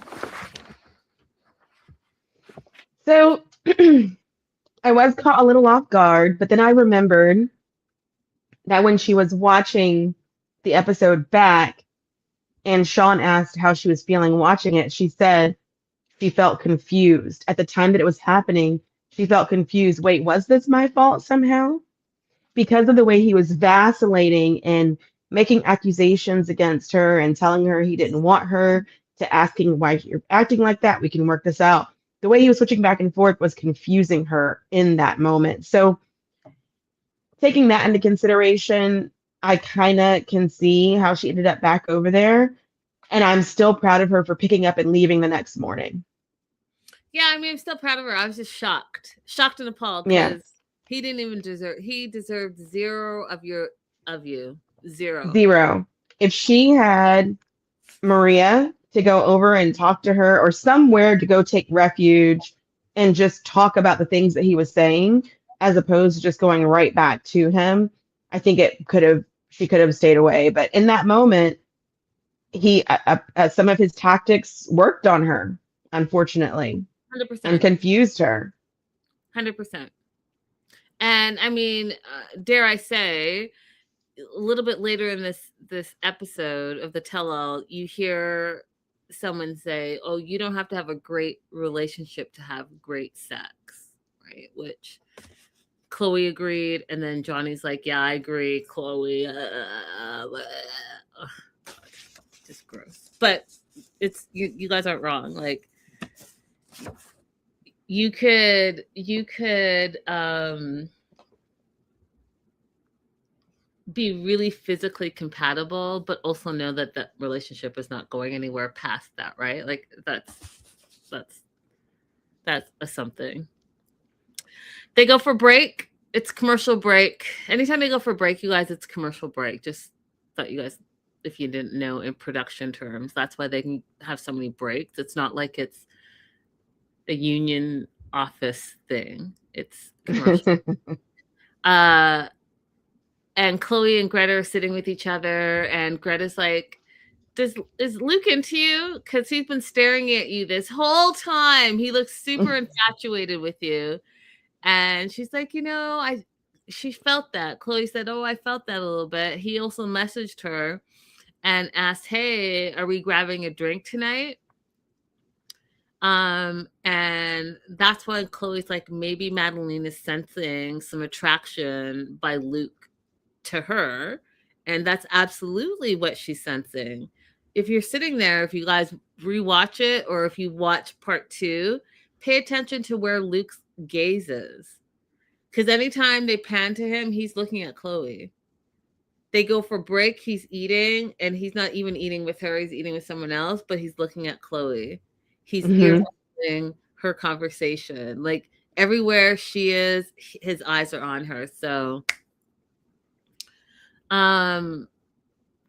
So I was caught a little off guard, but then I remembered that when she was watching the episode back and Sean asked how she was feeling watching it, she said she felt confused. At the time that it was happening, she felt confused. Wait, was this my fault somehow? Because of the way he was vacillating and making accusations against her and telling her he didn't want her, to asking why you're acting like that, we can work this out. The way he was switching back and forth was confusing her in that moment. So taking that into consideration, I kind of can see how she ended up back over there. And I'm still proud of her for picking up and leaving the next morning. Yeah, I mean, I'm still proud of her. I was just shocked and appalled, because he didn't even he deserved 0 of you. 0. If she had Maria to go over and talk to her, or somewhere to go take refuge and just talk about the things that he was saying, as opposed to just going right back to him, I think she could have stayed away. But in that moment, he some of his tactics worked on her, unfortunately. 100%. And confused her. 100%. And I mean, dare I say, a little bit later in this episode of the tell-all, you hear someone say, oh, you don't have to have a great relationship to have great sex, right? Which Chloe agreed, and then Johnny's like, yeah, I agree, Chloe. Just gross. But it's you guys aren't wrong. Like, you could be really physically compatible, but also know that that relationship is not going anywhere past that, right? Like that's a something. They go for break. It's commercial break. Anytime they go for break, you guys, it's commercial break. Just thought you guys, if you didn't know, in production terms, that's why they can have so many breaks. It's not like it's a union office thing. It's commercial. And Chloe and Greta are sitting with each other, and Greta's like, is Luke into you? Because he's been staring at you this whole time. He looks super infatuated with you. And she's like, she felt that. Chloe said, oh, I felt that a little bit. He also messaged her and asked, hey, are we grabbing a drink tonight? And that's when Chloe's like, maybe Madeline is sensing some attraction by Luke to her. And that's absolutely what she's sensing. If you're sitting there, if you guys rewatch it, or if you watch part 2, pay attention to where Luke's gaze is. Because anytime they pan to him, he's looking at Chloe. They go for break, he's eating, and he's not even eating with her, he's eating with someone else, but he's looking at Chloe. He's earmuffing her conversation. Like, everywhere she is, his eyes are on her. So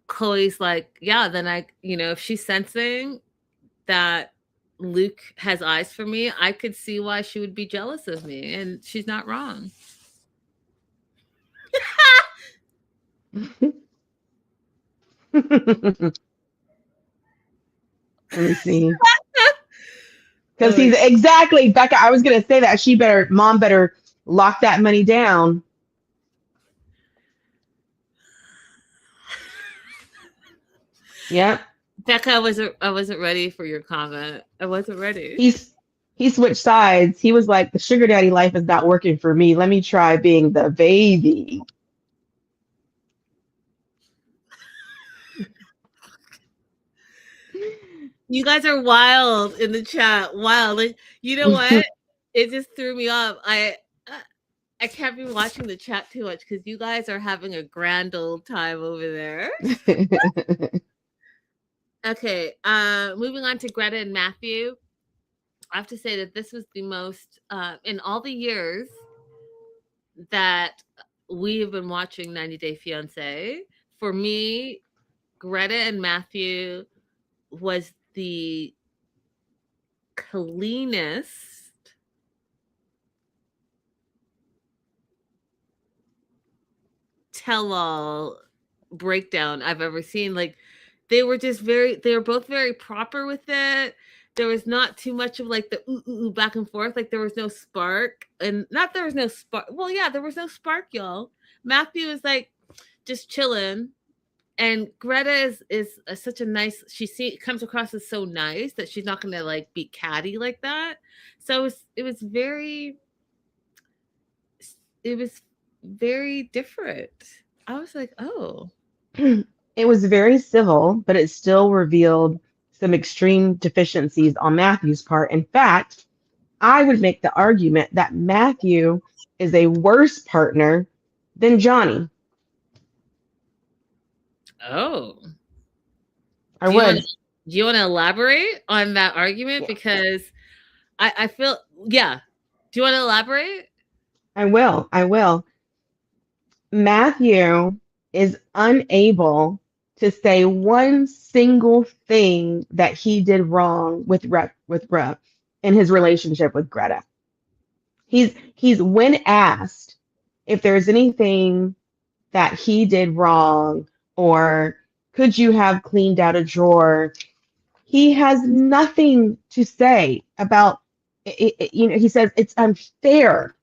Chloe's like, yeah, then if she's sensing that Luke has eyes for me, I could see why she would be jealous of me, and she's not wrong. Let me see. Because he's exactly, Becca, I was going to say that mom better lock that money down. Yep. Becca, I wasn't ready for your comment. I wasn't ready. He switched sides. He was like, the sugar daddy life is not working for me. Let me try being the baby. You guys are wild in the chat. Wild. Like, you know what? It just threw me off. I can't be watching the chat too much because you guys are having a grand old time over there. Okay. Moving on to Greta and Matthew. I have to say that this was the most, in all the years that we have been watching 90 Day Fiance, for me, Greta and Matthew was the cleanest tell-all breakdown I've ever seen. Like, they were both very proper with it. There was not too much of like the ooh back and forth. Like, there was no spark, and not there was no spark. Well, yeah, there was no spark, y'all. Matthew is like just chilling. And Greta is such a nice, comes across as so nice that she's not going to like be catty like that. So it was very different. I was like, oh. It was very civil, but it still revealed some extreme deficiencies on Matthew's part. In fact, I would make the argument that Matthew is a worse partner than Johnny. Oh. I would. Do you want to elaborate on that argument? Yeah. Because I feel, yeah. Do you want to elaborate? I will. Matthew is unable to say one single thing that he did wrong with Brett in his relationship with Greta. He's when asked if there's anything that he did wrong, or could you have cleaned out a drawer, he has nothing to say about it. He says it's unfair.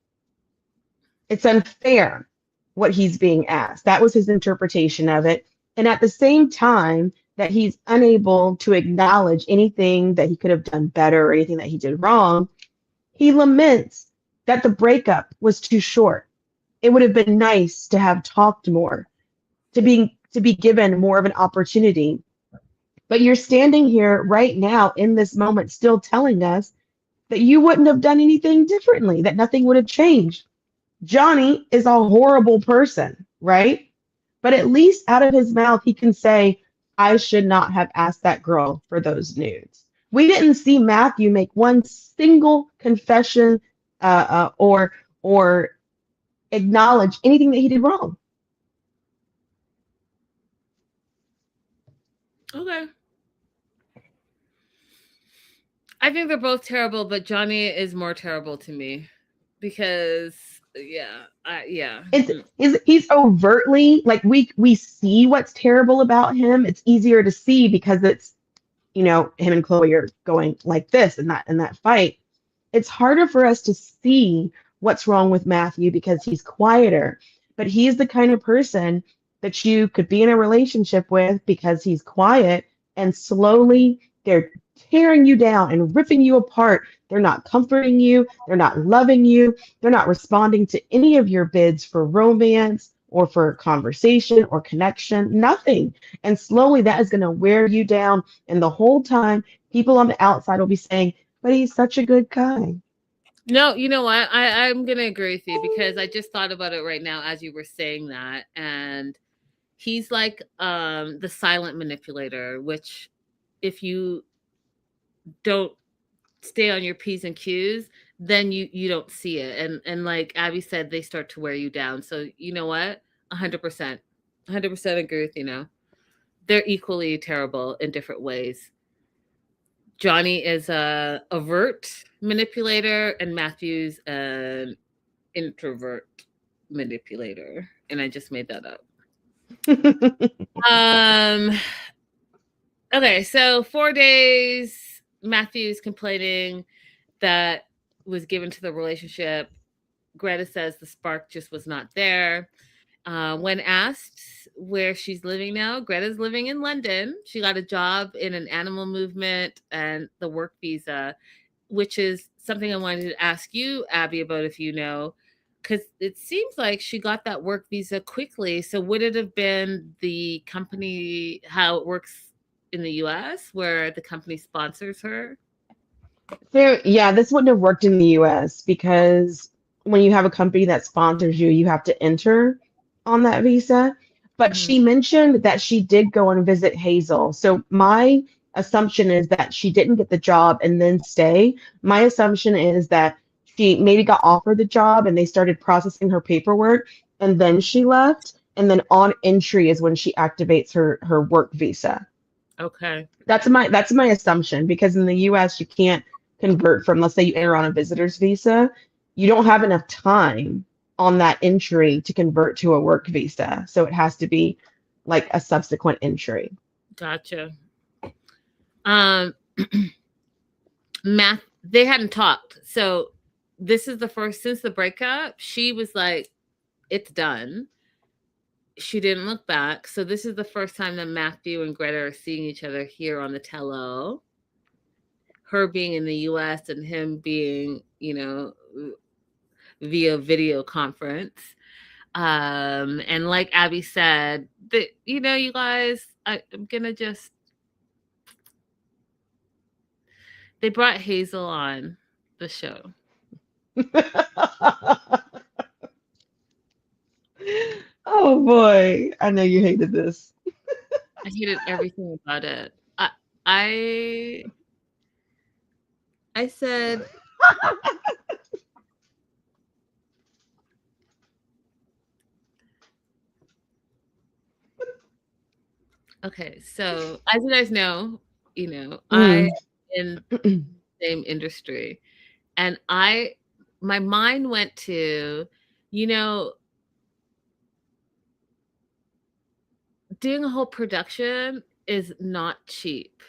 It's unfair what he's being asked. That was his interpretation of it. And at the same time that he's unable to acknowledge anything that he could have done better or anything that he did wrong, he laments that the breakup was too short. It would have been nice to have talked more, to be given more of an opportunity. But you're standing here right now in this moment still telling us that you wouldn't have done anything differently, that nothing would have changed. Johnny is a horrible person, right? But at least out of his mouth, he can say, I should not have asked that girl for those nudes. We didn't see Matthew make one single confession or acknowledge anything that he did wrong. Okay. I think they're both terrible, but Johnny is more terrible to me because Yeah. Yeah. He's overtly like we see what's terrible about him. It's easier to see because it's him and Chloe are going like this and that fight. It's harder for us to see what's wrong with Matthew because he's quieter. But he's the kind of person that you could be in a relationship with because he's quiet and slowly they're tearing you down and ripping you apart. They're not comforting you, they're not loving you, they're not responding to any of your bids for romance or for conversation or connection, nothing. And slowly that is going to wear you down. And the whole time, people on the outside will be saying, but he's such a good guy. No, you know what? I'm gonna agree with you because I just thought about it right now as you were saying that, and he's like the silent manipulator, which if you don't stay on your P's and Q's, then you don't see it. And like Abby said, they start to wear you down. So you know what? 100%. 100% agree with you now. They're equally terrible in different ways. Johnny is a overt manipulator and Matthew's an introvert manipulator. And I just made that up. Okay, so 4 days, Matthew's complaining that was given to the relationship. Greta says the spark just was not there. When asked where she's living now, Greta's living in London. She got a job in an animal movement and the work visa, which is something I wanted to ask you, Abby, about if you know, because it seems like she got that work visa quickly. So would it have been the company, how it works in the US, where the company sponsors her? So, yeah, this wouldn't have worked in the US because when you have a company that sponsors you, you have to enter on that visa. But she mentioned that she did go and visit Hazel. So my assumption is that she didn't get the job and then stay. My assumption is that she maybe got offered the job and they started processing her paperwork and then she left. And then on entry is when she activates her work visa. Okay. That's my assumption because in the US you can't convert from, let's say you enter on a visitor's visa, you don't have enough time on that entry to convert to a work visa. So it has to be like a subsequent entry. Gotcha. Matt, they hadn't talked. So this is the first since the breakup. She was like, it's done. She didn't look back. So this is the first time that Matthew and Greta are seeing each other here on the tello. Her being in the US and him being, via video conference. And like Abby said, that you guys, I'm gonna just they brought Hazel on the show. Oh boy, I know you hated this. I hated everything about it. I said okay, so as you guys know, I in the same industry, and my mind went to, doing a whole production is not cheap.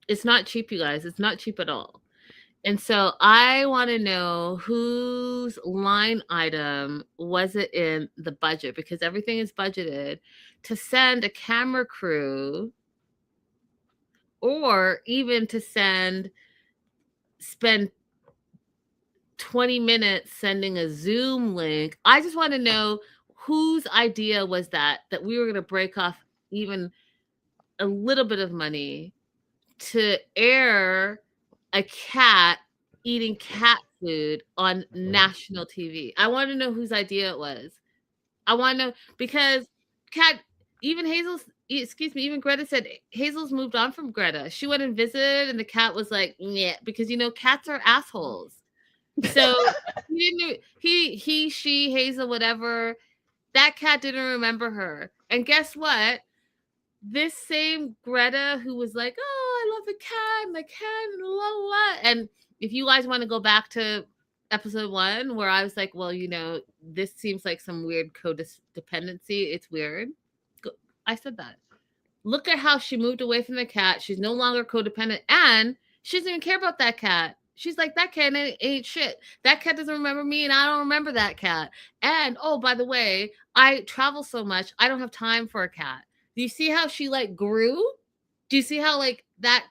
It's not cheap, you guys. It's not cheap at all. And so I want to know whose line item was it in the budget, because everything is budgeted, to send a camera crew or even to spend 20 minutes sending a Zoom link. I just want to know whose idea was that we were going to break off even a little bit of money to air a cat eating cat food on national TV. I want to know whose idea it was. I want to know because even Greta said Hazel's moved on from Greta. She went and visited and the cat was like, yeah, because cats are assholes. So she, Hazel, whatever, that cat didn't remember her. And guess what? This same Greta who was like, oh, I love the cat, my cat, la la. And if you guys want to go back to episode 1 where I was like, well, this seems like some weird codependency. It's weird. I said that. Look at how she moved away from the cat. She's no longer codependent, and she doesn't even care about that cat. She's like, that cat ain't shit. That cat doesn't remember me, and I don't remember that cat. And, oh, by the way, I travel so much, I don't have time for a cat. Do you see how she, like, grew? Do you see how, like, that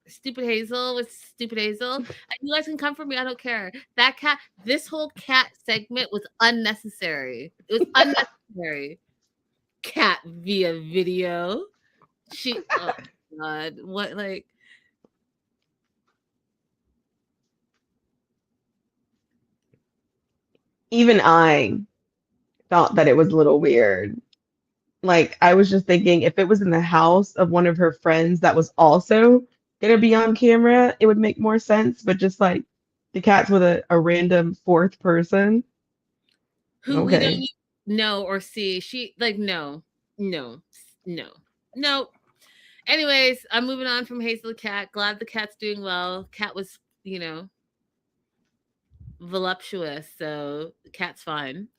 stupid Hazel was stupid Hazel? And you guys can come for me. I don't care. That cat, this whole cat segment was unnecessary. It was unnecessary. Cat via video. Oh, God. What, like... Even I thought that it was a little weird. Like, I was just thinking if it was in the house of one of her friends that was also gonna be on camera, it would make more sense. But just like the cat's with a random fourth person. Who we don't know or see. No. Anyways, I'm moving on from Hazel the cat. Glad the cat's doing well. Cat was, voluptuous, so the cat's fine.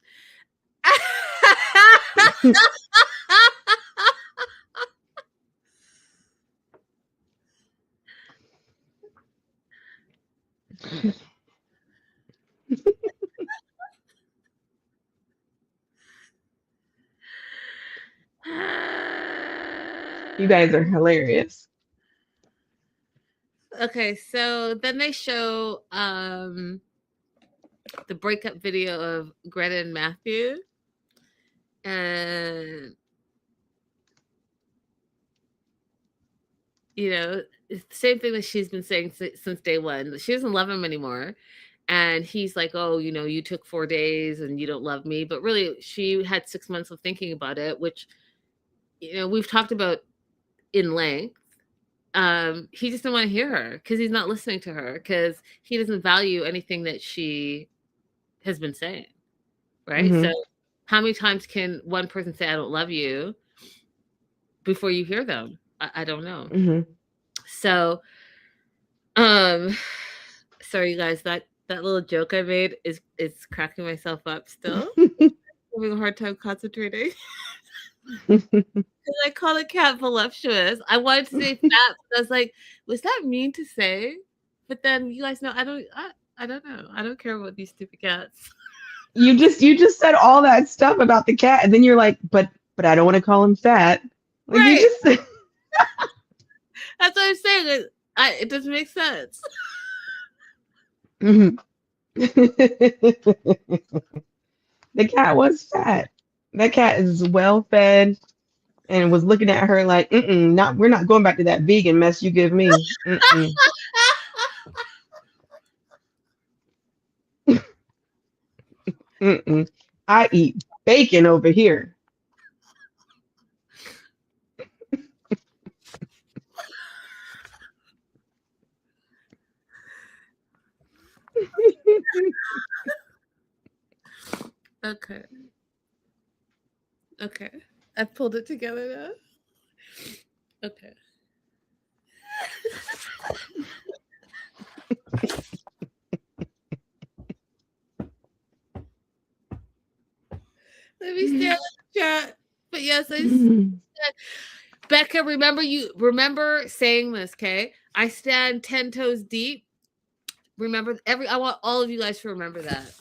You guys are hilarious. Okay, so then they show the breakup video of Greta and Matthew. And it's the same thing that she's been saying since day one. She doesn't love him anymore. And he's like, oh, you took 4 days and you don't love me. But really, she had 6 months of thinking about it, which, we've talked about in length. He just didn't want to hear her because he's not listening to her because he doesn't value anything that she has been saying. Right. Mm-hmm. So how many times can one person say, I don't love you before you hear them? I don't know. Mm-hmm. So, sorry, you guys, that little joke I made is cracking myself up still. Having a hard time concentrating. I call the cat voluptuous. I wanted to say fat, but I was like, was that mean to say? But then you guys know I don't know. I don't care about these stupid cats. You just said all that stuff about the cat, and then you're like, but I don't want to call him fat. Like, right. You just... That's what I'm saying. It doesn't make sense. Mm-hmm. The cat was fat. That cat is well fed and was looking at her like, we're not going back to that vegan mess you give me. I eat bacon over here. Okay. I've pulled it together now. Okay. Let me stay on the chat. But yes, I said, Becca, remember saying this, okay? I stand 10 toes deep. Remember I want all of you guys to remember that.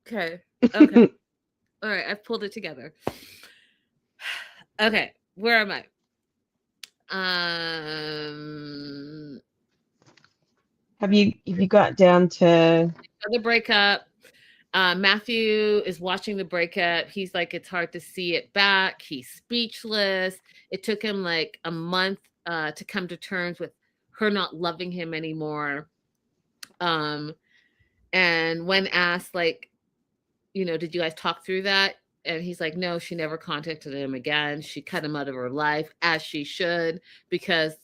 Okay. All right, I've pulled it together. Okay, where am I? Have you got down to the breakup? Matthew is watching the breakup. He's like, it's hard to see it back. He's speechless. It took him like a month to come to terms with her not loving him anymore. And when asked, like, did you guys talk through that? And he's like, no, she never contacted him again. She cut him out of her life, as she should, because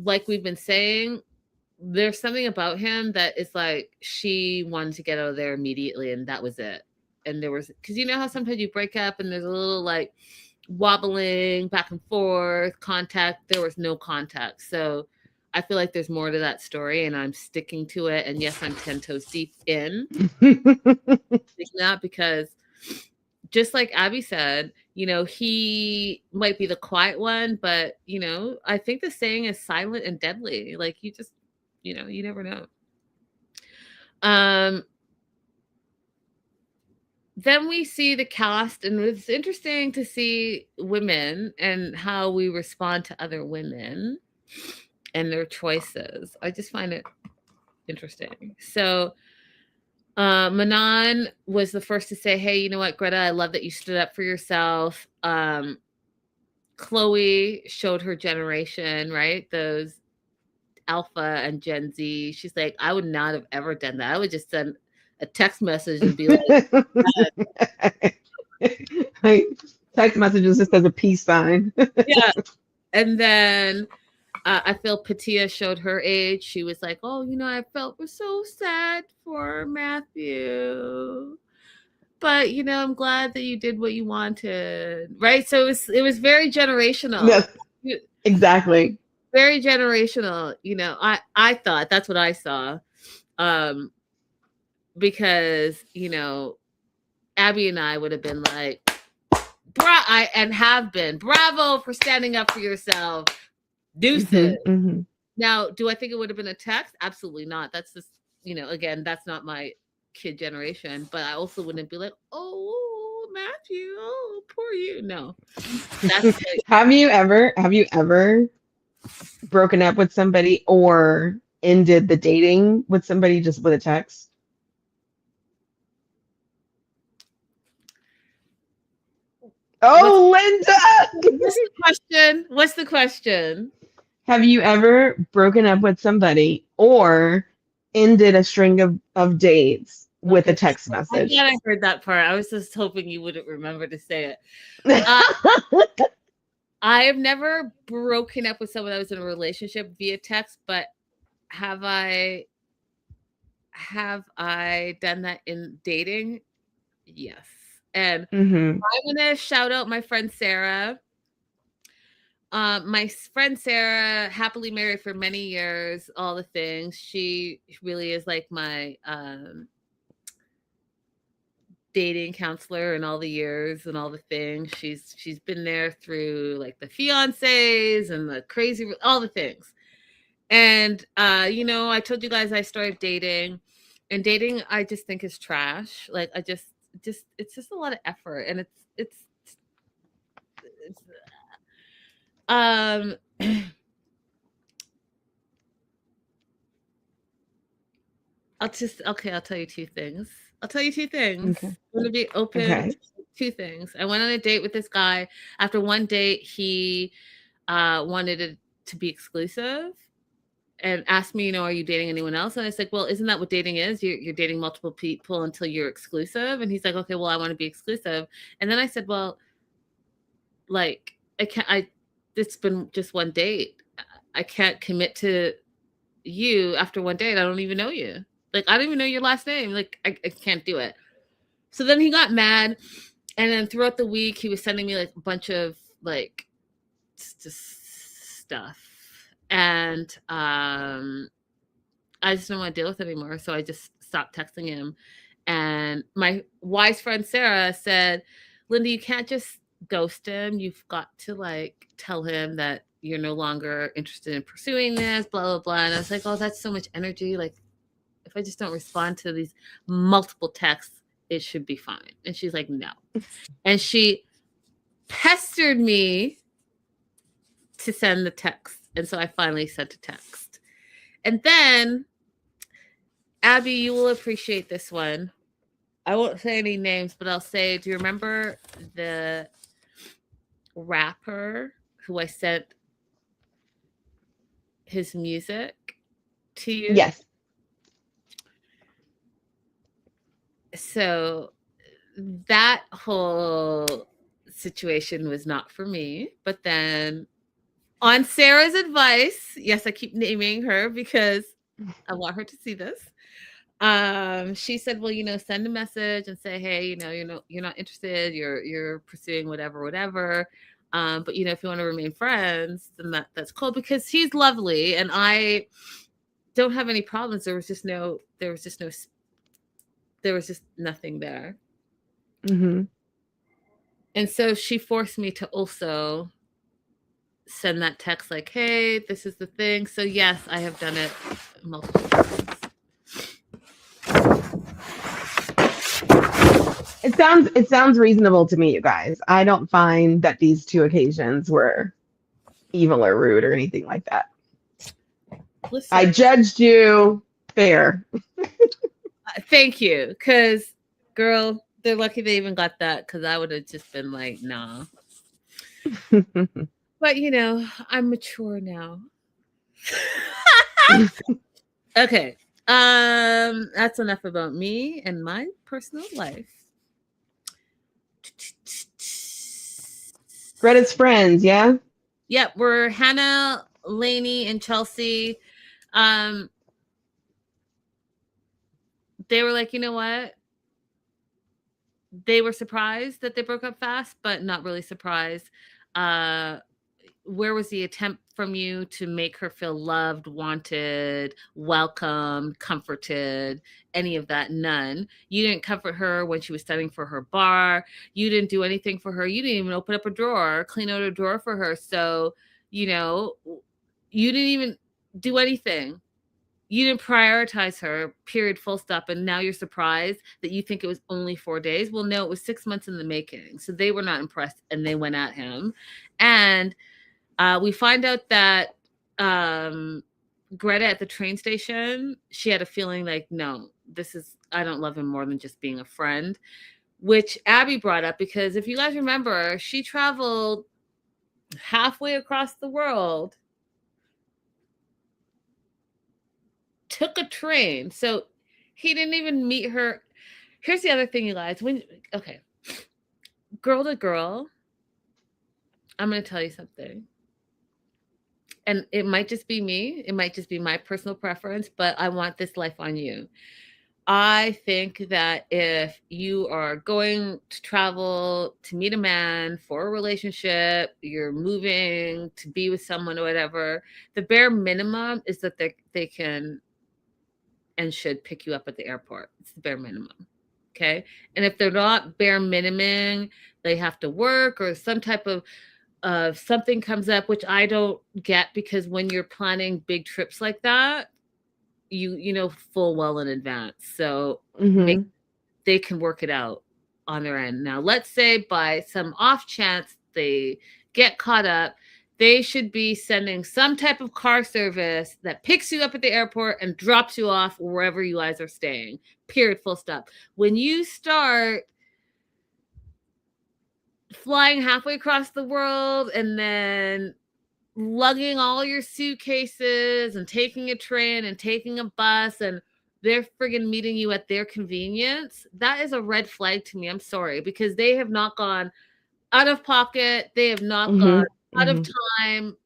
like we've been saying, there's something about him that is like she wanted to get out of there immediately, and that was it. And there was, because you know how sometimes you break up and there's a little like wobbling back and forth contact. There was no contact. So I feel like there's more to that story, and I'm sticking to it. And yes, I'm 10 toes deep in that, because just like Abby said, he might be the quiet one, but I think the saying is silent and deadly. Like, you just, you never know. Then we see the cast, and it's interesting to see women and how we respond to other women and their choices. I just find it interesting. So Manon was the first to say, hey, you know what, Greta, I love that you stood up for yourself. Chloe showed her generation, right? Those Alpha and Gen Z. She's like, I would not have ever done that. I would just send a text message and be like, like, text messages just as a peace sign. yeah. And then I feel Patia showed her age. She was like, oh, I was so sad for Matthew. But, I'm glad that you did what you wanted. Right? So it was very generational. Yes, exactly. Very generational. I thought that's what I saw. Because, Abby and I would have been like, and have been, bravo for standing up for yourself. Deuces. Mm-hmm. Now, do I think it would have been a text? Absolutely not. That's just, again, that's not my kid generation. But I also wouldn't be like, oh, Matthew, oh, poor you. No. That's Have you ever broken up with somebody or ended the dating with somebody just with a text? Oh, Linda! What's the question? Have you ever broken up with somebody or ended a string of dates with a text message? I heard that part. I was just hoping you wouldn't remember to say it. I have never broken up with someone that was in a relationship via text, but have I done that in dating? Yes. And I'm gonna shout out my friend Sarah. My friend Sarah, happily married for many years, all the things. She really is like my dating counselor in all the years and all the things. She's been there through like the fiancés and the crazy, all the things. And I told you guys I started dating, and dating I just think is trash. Like, I just it's just a lot of effort, and it's I'll tell you two things. Okay. I'm going to be open. Okay. Two things. I went on a date with this guy. After one date, he wanted it to be exclusive and asked me, are you dating anyone else? And I was like, well, isn't that what dating is? You're dating multiple people until you're exclusive. And he's like, okay, well, I want to be exclusive. And then I said, well, like, it's been just one date. I can't commit to you after one date. I don't even know you. Like, I don't even know your last name. Like, I can't do it. So then he got mad. And then throughout the week, he was sending me like a bunch of like just stuff. And I just don't want to deal with it anymore. So I just stopped texting him. And my wise friend Sarah said, Linda, you can't just ghost him. You've got to like tell him that you're no longer interested in pursuing this, blah, blah, blah. And I was like, oh, that's so much energy. Like, if I just don't respond to these multiple texts, it should be fine. And she's like, no. And she pestered me to send the text. And so I finally sent a text. And then, Abby, you will appreciate this one. I won't say any names, but I'll say, do you remember the rapper who I sent his music to you? Yes. So that whole situation was not for me. But then on Sarah's advice, yes, I keep naming her because I want her to see this. She said, well, send a message and say, hey, you're not interested. You're pursuing whatever. But you know, if you want to remain friends, then that's cool because he's lovely and I don't have any problems. There was just nothing there. Mm-hmm. And so she forced me to also send that text like, hey, this is the thing. So yes, I have done it multiple times. It sounds reasonable to me, you guys. I don't find that these 2 occasions were evil or rude or anything like that. Listen, I judged you fair. thank you, because girl, they're lucky they even got that, because I would have just been like, nah. But you know, I'm mature now. Okay. That's enough about me and my personal life. Greta's friends, yeah? Yep, we're Hannah, Lainey, and Chelsea. They were like, you know what? They were surprised that they broke up fast, but not really surprised. Where was the attempt from you to make her feel loved, wanted, welcomed, comforted, any of that? None. You didn't comfort her when she was studying for her bar. You didn't do anything for her. You didn't even open up a drawer, clean out a drawer for her. So, you know, you didn't even do anything. You didn't prioritize her, period, full stop. And now you're surprised that you think it was only 4 days. Well, no, it was 6 months in the making. So they were not impressed and they went at him. And we find out that Greta at the train station, she had a feeling like, no, I don't love him more than just being a friend, which Abby brought up because if you guys remember, she traveled halfway across the world, took a train. So he didn't even meet her. Here's the other thing, you guys. Girl to girl, I'm going to tell you something. And it might just be me. It might just be my personal preference, but I want this life on you. I think that if you are going to travel to meet a man for a relationship, you're moving to be with someone or whatever, the bare minimum is that they can and should pick you up at the airport. It's the bare minimum. Okay. And if they're not bare minimum, they have to work or some type of something comes up, which I don't get, because when you're planning big trips like that, you know full well in advance. So they can work it out on their end. Now, let's say by some off chance they get caught up, they should be sending some type of car service that picks you up at the airport and drops you off wherever you guys are staying. Period, full stop. When you start flying halfway across the world and then lugging all your suitcases and taking a train and taking a bus and they're friggin' meeting you at their convenience, that is a red flag to me. I'm sorry, because they have not gone out of pocket. They have not gone out of time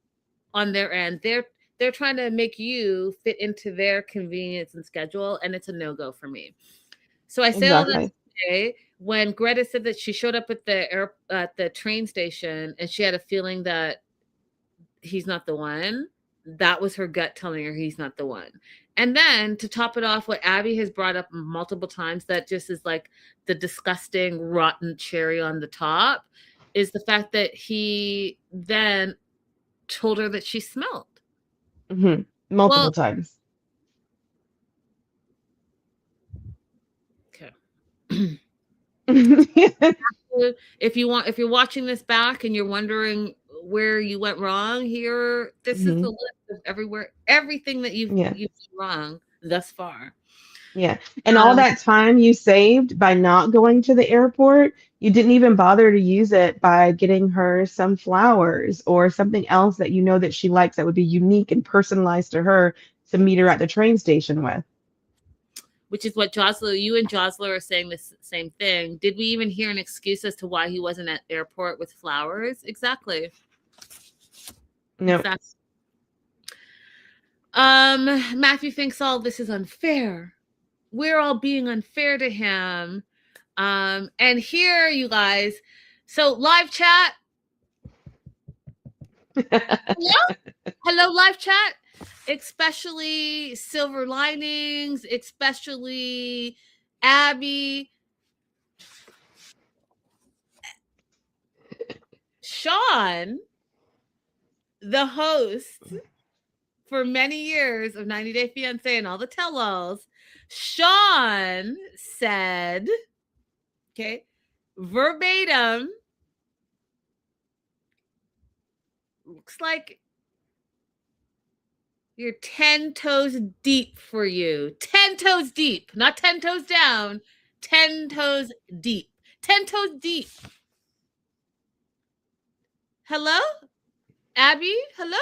on their end. They're trying to make you fit into their convenience and schedule, and it's a no-go for me. So I say all that to say, when Greta said that she showed up at the train station and she had a feeling that he's not the one, that was her gut telling her he's not the one. And then to top it off, what Abby has brought up multiple times that just is like the disgusting rotten cherry on the top is the fact that he then told her that she smelled. Multiple times. Okay. If you're watching this back and you're wondering where you went wrong here, this is the list of everything that you've done wrong thus far. Yeah. And all that time you saved by not going to the airport, you didn't even bother to use it by getting her some flowers or something else that you know that she likes that would be unique and personalized to her to meet her at the train station with. Which is what you and Josler are saying the same thing. Did we even hear an excuse as to why he wasn't at the airport with flowers? Exactly. No. Exactly. Matthew thinks all this is unfair. We're all being unfair to him. And here, you guys, so live chat, Hello, live chat. Especially Silver Linings, especially Abby. Sean, the host for many years of 90 Day Fiance and all the tell-alls, Sean said, okay, verbatim, looks like you're 10 toes deep for you. 10 toes deep, not 10 toes down, 10 toes deep. 10 toes deep. Hello? Abby? Hello?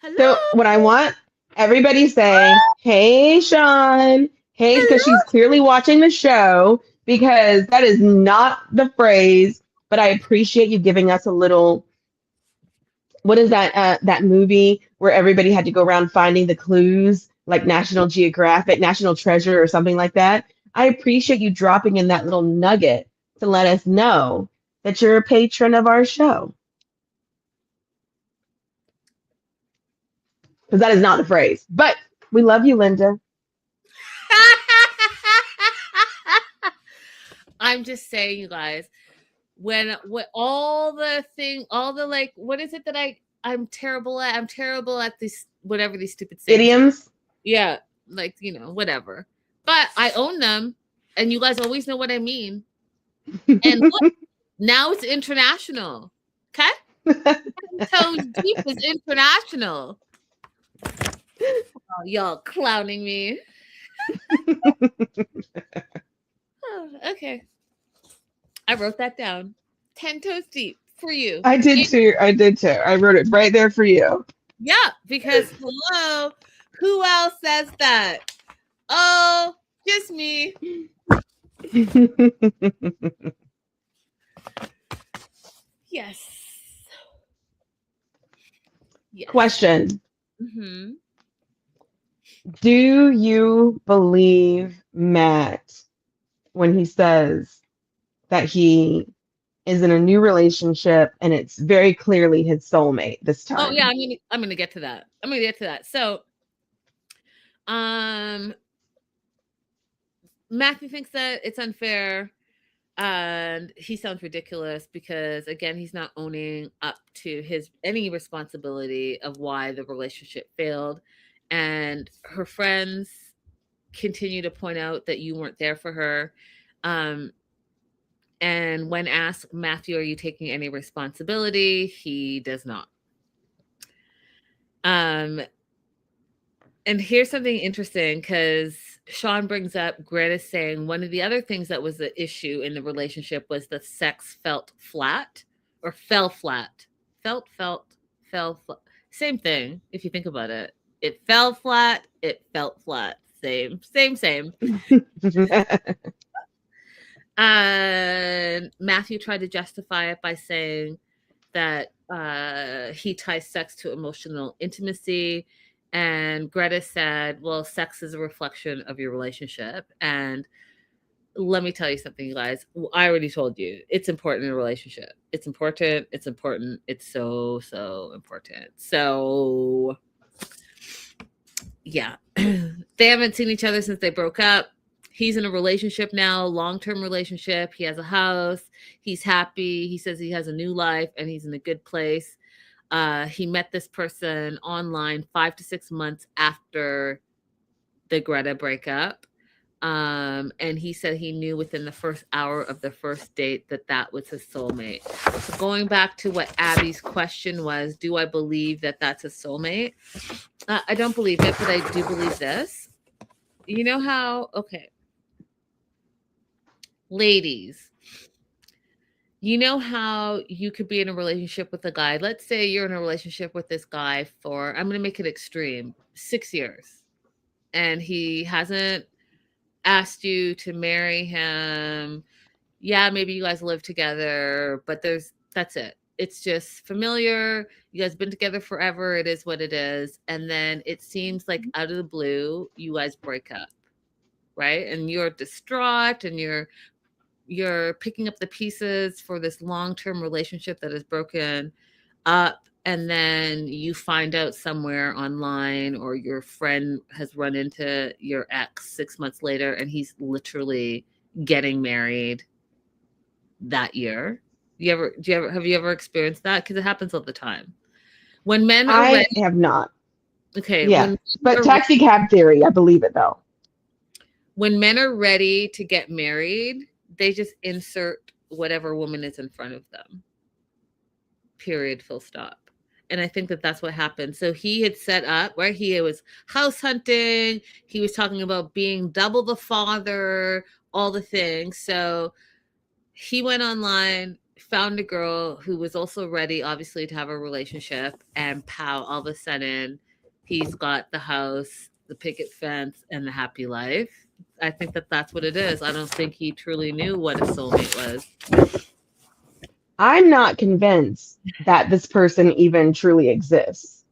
Hello? So what I want everybody say, hey, Sean. Hey, because she's clearly watching the show, because that is not the phrase, but I appreciate you giving us a little, what is that movie where everybody had to go around finding the clues, like National Geographic, National Treasure or something like that? I appreciate you dropping in that little nugget to let us know that you're a patron of our show. Because that is not the phrase. But we love you, Linda. I'm just saying, you guys, when all the like, what is it that I'm terrible at? I'm terrible at these, whatever these stupid sayings. Idioms. Yeah, like, whatever. But I own them, and you guys always know what I mean. And look, now it's international. Okay? Toes deep is international. Oh, y'all clowning me. Oh, okay. I wrote that down. 10 toes deep for you. I did too. I wrote it right there for you. Yeah, because hello, who else says that? Oh, just me. Yes. Question. Mm-hmm. Do you believe Matt when he says that he is in a new relationship and it's very clearly his soulmate this time? Oh yeah, I'm gonna get to that. So, Matthew thinks that it's unfair, and he sounds ridiculous because, again, he's not owning up to any responsibility of why the relationship failed, and her friends continue to point out that you weren't there for her. And when asked, Matthew, are you taking any responsibility? He does not. And here's something interesting, because Sean brings up Greta saying one of the other things that was the issue in the relationship was the sex felt flat, or fell flat. Fell flat. Same thing, if you think about it. It fell flat, it felt flat. Same. And Matthew tried to justify it by saying that he ties sex to emotional intimacy. And Greta said, well, sex is a reflection of your relationship. And let me tell you something, you guys. I already told you. It's important in a relationship. It's important. It's important. It's so, so important. So, yeah. They haven't seen each other since they broke up. He's in a relationship now, long-term relationship. He has a house. He's happy. He says he has a new life and he's in a good place. He met this person online 5 to 6 months after the Greta breakup. And he said he knew within the first hour of the first date that was his soulmate. So going back to what Abby's question was, do I believe that that's a soulmate? I don't believe it, but I do believe this. You know how, okay, ladies, you know how you could be in a relationship with a guy. Let's say you're in a relationship with this guy for, I'm going to make it extreme, 6 years. And he hasn't asked you to marry him. Yeah, maybe you guys live together, but that's it. It's just familiar. You guys been together forever. It is what it is. And then it seems like out of the blue, you guys break up, right? And you're distraught and you're picking up the pieces for this long-term relationship that is broken up. and then you find out somewhere online, or your friend has run into your ex 6 months later and he's literally getting married that year. Have you ever experienced that? Because it happens all the time. When men are I ready, have not. okay, Yeah. But taxi cab theory, I believe it though. when men are ready to get married, they just insert whatever woman is in front of them. Period, full stop. And I think that that's what happened. So he had set up, right? He was house hunting. He was talking about being double the father, all the things. So he went online, found a girl who was also ready, obviously, to have a relationship. And pow, all of a sudden, he's got the house, the picket fence, and the happy life. I think that that's what it is. I don't think he truly knew what a soulmate was. I'm not convinced that this person even truly exists.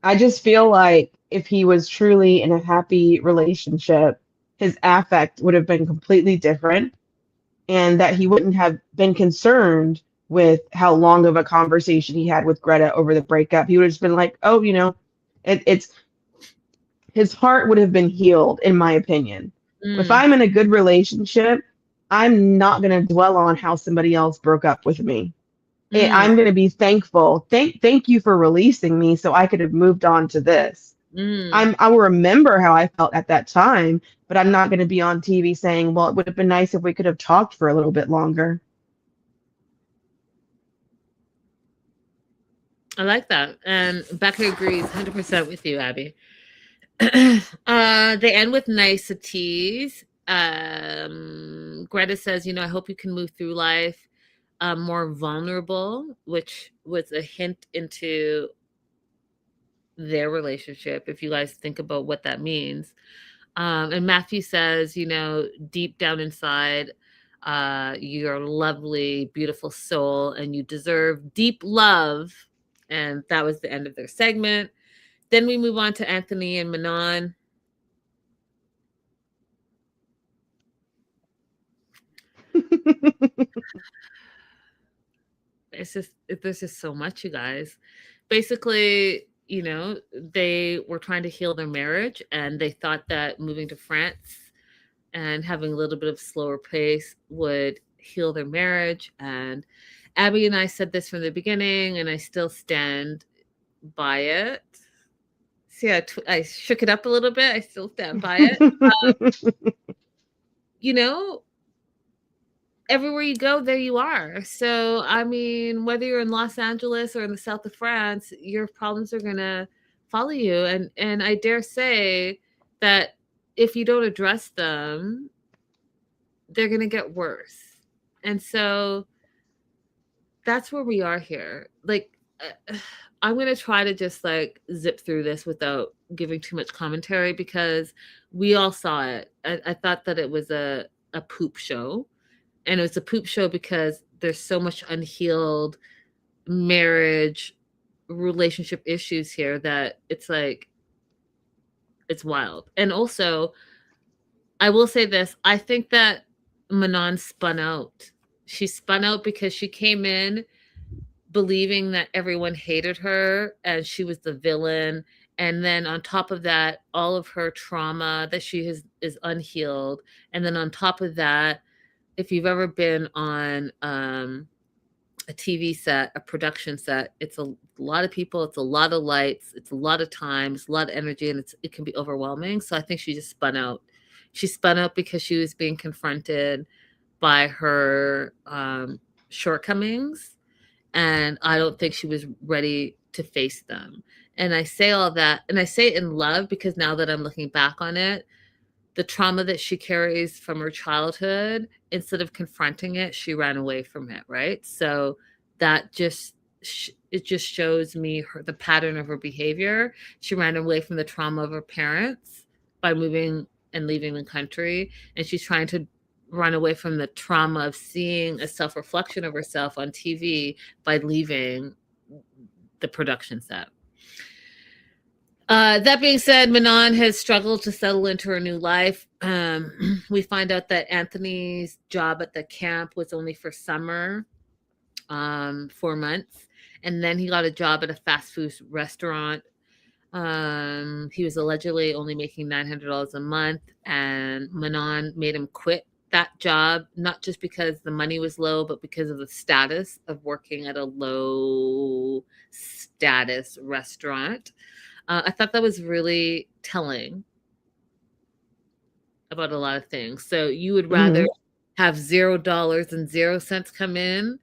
I just feel like if he was truly in a happy relationship, his affect would have been completely different, and that he wouldn't have been concerned with how long of a conversation he had with Greta over the breakup. He would have just been like, oh, it's his heart would have been healed, in my opinion. If I'm in a good relationship, I'm not going to dwell on how somebody else broke up with me. I'm going to be thankful. Thank you for releasing me so I could have moved on to this. I will remember how I felt at that time, but I'm not going to be on TV saying, well, it would have been nice if we could have talked for a little bit longer. I like that. And Becca agrees 100% with you, Abby. They end with niceties. Greta says, I hope you can move through life more vulnerable, which was a hint into their relationship, if you guys think about what that means. And Matthew says, deep down inside, you're a lovely, beautiful soul, and you deserve deep love. And that was the end of their segment. Then we move on to Anthony and Manon. There's just so much, you guys. Basically, they were trying to heal their marriage, and they thought that moving to France and having a little bit of slower pace would heal their marriage. And Abby and I said this from the beginning, and I still stand by it. See, I shook it up a little bit. I still stand by it. Everywhere you go, there you are. So, I mean, whether you're in Los Angeles or in the south of France, your problems are going to follow you. And I dare say that if you don't address them, they're going to get worse. And so that's where we are here. I'm going to try to just zip through this without giving too much commentary, because we all saw it. I thought that it was a poop show. And it was a poop show because there's so much unhealed marriage, relationship issues here that it's wild. And also, I will say this. I think that Manon spun out. She spun out because she came in believing that everyone hated her and she was the villain. And then on top of that, all of her trauma that she has is unhealed. And then on top of that, if you've ever been on a TV set, a production set, it's a lot of people, it's a lot of lights, it's a lot of time, it's a lot of energy, and it can be overwhelming. So I think she just spun out. She spun out because she was being confronted by her shortcomings, and I don't think she was ready to face them. And I say all that, and I say it in love, because now that I'm looking back on it, the trauma that she carries from her childhood, instead of confronting it, she ran away from it, right? So that it just shows me the pattern of her behavior. She ran away from the trauma of her parents by moving and leaving the country, and she's trying to run away from the trauma of seeing a self-reflection of herself on TV by leaving the production set. That being said, Manon has struggled to settle into her new life. We find out that Anthony's job at the camp was only for summer, 4 months. And then he got a job at a fast food restaurant. He was allegedly only making $900 a month, and Manon made him quit that job, not just because the money was low, but because of the status of working at a low status restaurant. I thought that was really telling about a lot of things. So you would rather have $0 and 0 cents come in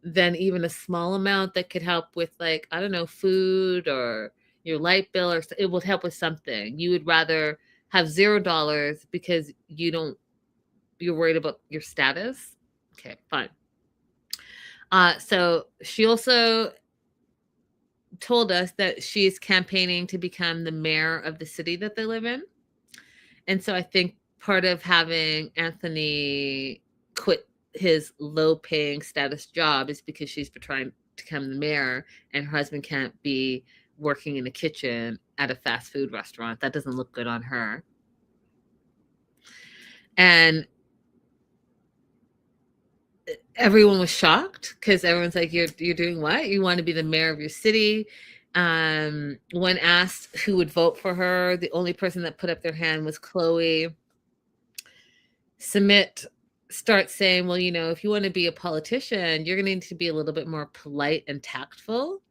than even a small amount that could help with, like, I don't know, food or your light bill, or it would help with something. You would rather have $0 because you're worried about your status. Okay, fine. So she also told us that she is campaigning to become the mayor of the city that they live in. And so I think part of having Anthony quit his low-paying status job is because she's trying to become the mayor, and her husband can't be working in the kitchen at a fast food restaurant. That doesn't look good on her. And everyone was shocked because everyone's like, you're doing what? You want to be the mayor of your city? When asked who would vote for her, the only person that put up their hand was Chloe. Sumit starts saying, well, if you want to be a politician, you're going to need to be a little bit more polite and tactful,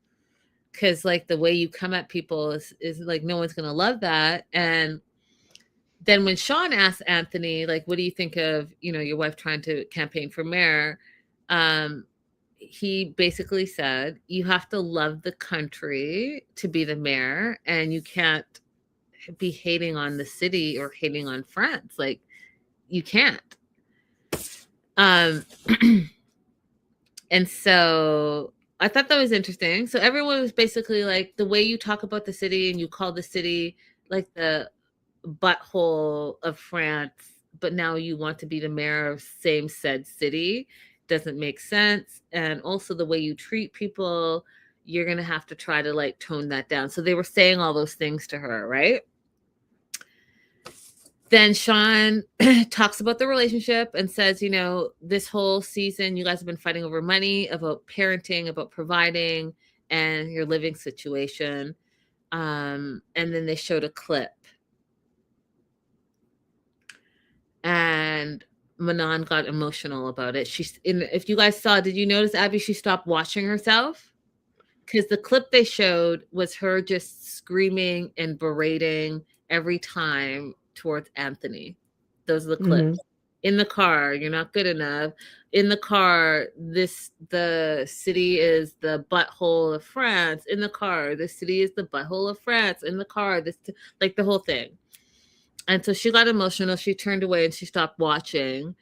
because like the way you come at people is like, no one's going to love that. And then when Sean asked Anthony, like, what do you think of, your wife trying to campaign for mayor? He basically said, you have to love the country to be the mayor, and you can't be hating on the city or hating on France. Like, you can't. And so I thought that was interesting. So everyone was basically like, the way you talk about the city and you call the city like the butthole of France, but now you want to be the mayor of same said city, doesn't make sense. And also the way you treat people, you're going to have to try to like tone that down. So they were saying all those things to her, right? Then Sean talks about the relationship and says, this whole season, you guys have been fighting over money, about parenting, about providing, and your living situation. And then they showed a clip. And Manon got emotional about it. If you guys saw, did you notice, Abby, she stopped watching herself? Because the clip they showed was her just screaming and berating every time towards Anthony. Those are the clips. In the car, you're not good enough. In the car, the city is the butthole of France. In the car, the city is the butthole of France. In the car, like the whole thing. And so she got emotional. She turned away and she stopped watching.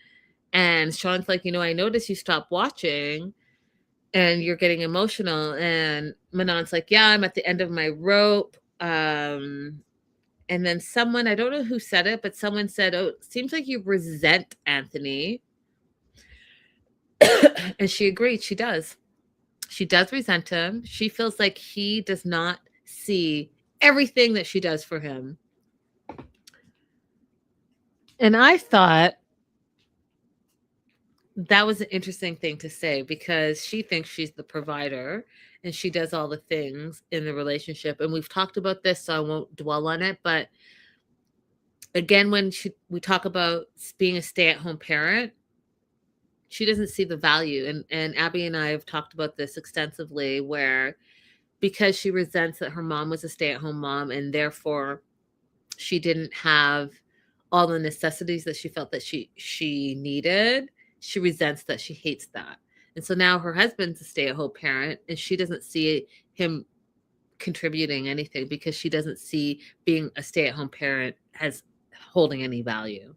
And Sean's like, I noticed you stopped watching and you're getting emotional. And Manon's like, yeah, I'm at the end of my rope. And then someone, I don't know who said it, but someone said, oh, it seems like you resent Anthony. And she agreed. She does. She does resent him. She feels like he does not see everything that she does for him. And I thought that was an interesting thing to say, because she thinks she's the provider and she does all the things in the relationship. And we've talked about this, so I won't dwell on it. But again, when we talk about being a stay-at-home parent, she doesn't see the value. And Abby and I have talked about this extensively, where because she resents that her mom was a stay-at-home mom and therefore she didn't have all the necessities that she felt that she needed, she resents that, she hates that. And so now her husband's a stay-at-home parent and she doesn't see him contributing anything, because she doesn't see being a stay-at-home parent as holding any value.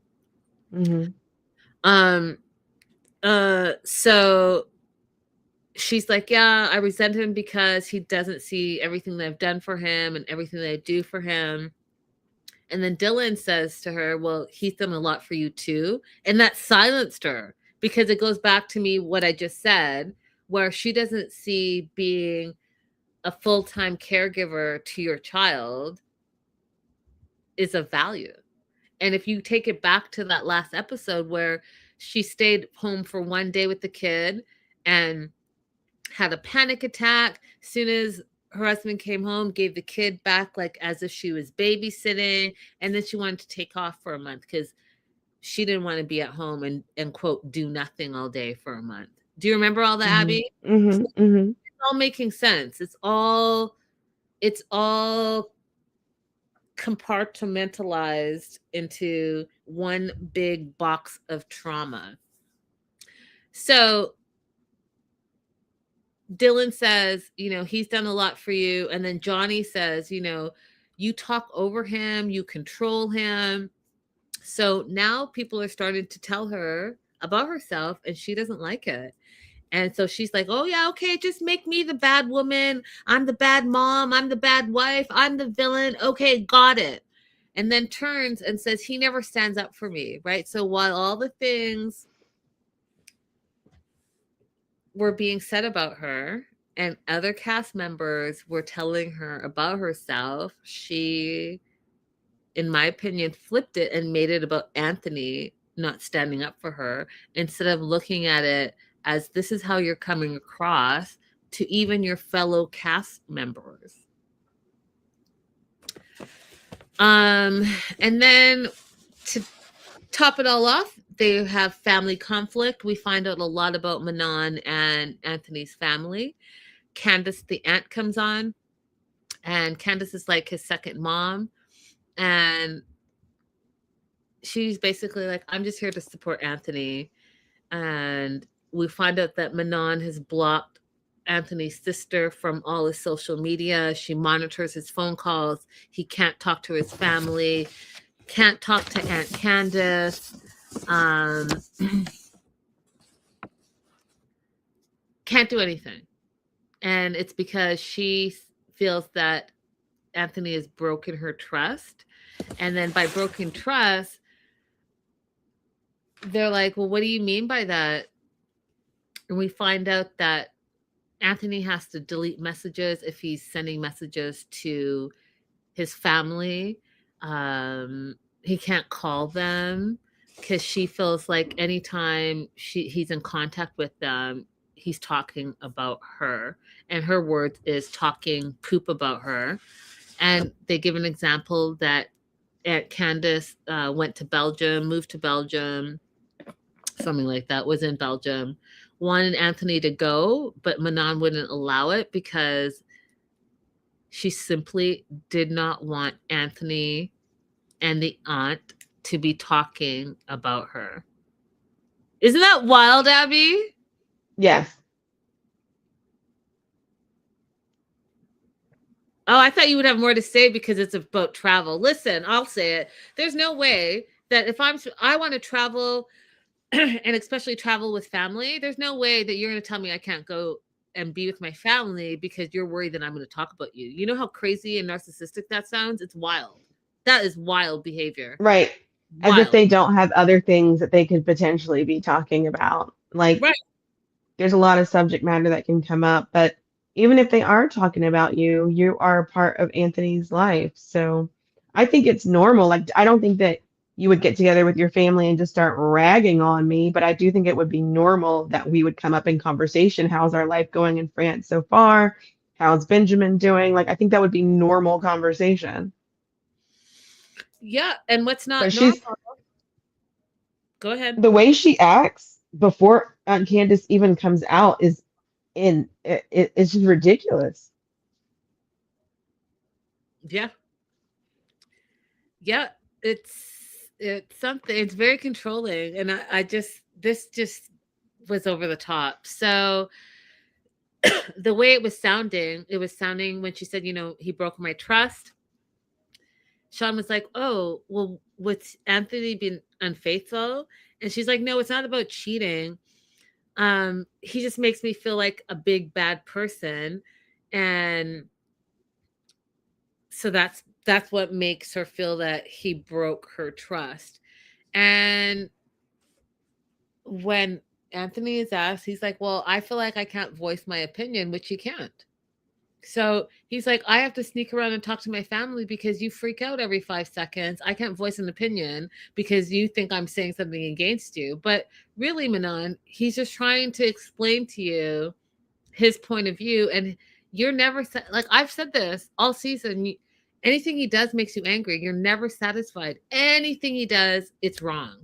So she's like, yeah, I resent him because he doesn't see everything that I've done for him and everything that I do for him. And then Dylan says to her, well, he's done a lot for you too. And that silenced her, because it goes back to me what I just said, where she doesn't see being a full-time caregiver to your child is of value. And if you take it back to that last episode where she stayed home for one day with the kid and had a panic attack. As soon as her husband came home, gave the kid back like as if she was babysitting, and then she wanted to take off for a month because she didn't want to be at home and quote do nothing all day for a month. Do you remember all that, Abby? Mm-hmm. Mm-hmm. It's all making sense. It's all compartmentalized into one big box of trauma. So Dylan says, he's done a lot for you. And then Johnny says, you talk over him, you control him. So now people are starting to tell her about herself and she doesn't like it. And so she's like, oh, yeah, okay, just make me the bad woman. I'm the bad mom. I'm the bad wife. I'm the villain. Okay, got it. And then turns and says, he never stands up for me, right? So while all the things were being said about her and other cast members were telling her about herself, she, in my opinion, flipped it and made it about Anthony not standing up for her instead of looking at it as this is how you're coming across to even your fellow cast members. And then to top it all off, they have family conflict. We find out a lot about Manon and Anthony's family. Candace, the aunt, comes on, and Candace is like his second mom. And she's basically like, I'm just here to support Anthony. And we find out that Manon has blocked Anthony's sister from all his social media. She monitors his phone calls. He can't talk to his family, can't talk to Aunt Candace. Can't do anything. And it's because she feels that Anthony has broken her trust. And then by broken trust, they're like, well, what do you mean by that? And we find out that Anthony has to delete messages if he's sending messages to his family. He can't call them because she feels like anytime he's in contact with them, he's talking about her. And her word is talking poop about her. And they give an example that Aunt Candace went to Belgium, moved to Belgium, something like that, was in Belgium, wanted Anthony to go, but Manon wouldn't allow it because she simply did not want Anthony and the aunt to be talking about her. Isn't that wild, Abby? Yes. Oh, I thought you would have more to say because it's about travel. Listen, I'll say it. There's no way that if I want to travel and especially travel with family, there's no way that you're going to tell me I can't go and be with my family because you're worried that I'm going to talk about you. You know how crazy and narcissistic that sounds? It's wild. That is wild behavior. Right. Wild. As if they don't have other things that they could potentially be talking about. Like, right. There's a lot of subject matter that can come up, but even if they are talking about you, you are a part of Anthony's life. So I think it's normal. Like, I don't think that you would get together with your family and just start ragging on me, but I do think it would be normal that we would come up in conversation. How's our life going in France so far? How's Benjamin doing? Like, I think that would be normal conversation. Yeah, and what's not But normal? Go ahead. The way she acts before Aunt Candace even comes out is it's just ridiculous. Yeah. Yeah, it's something. It's very controlling, and this just was over the top. So the way it was sounding when she said, he broke my trust. Sean was like, oh, well, with Anthony being unfaithful? And she's like, no, it's not about cheating. He just makes me feel like a big bad person. And so that's what makes her feel that he broke her trust. And when Anthony is asked, he's like, well, I feel like I can't voice my opinion, which he can't. So he's like, I have to sneak around and talk to my family because you freak out every 5 seconds. I can't voice an opinion because you think I'm saying something against you. But really, Manon, he's just trying to explain to you his point of view, and you're never like I've said this all season. Anything he does makes you angry. You're never satisfied. Anything he does, it's wrong.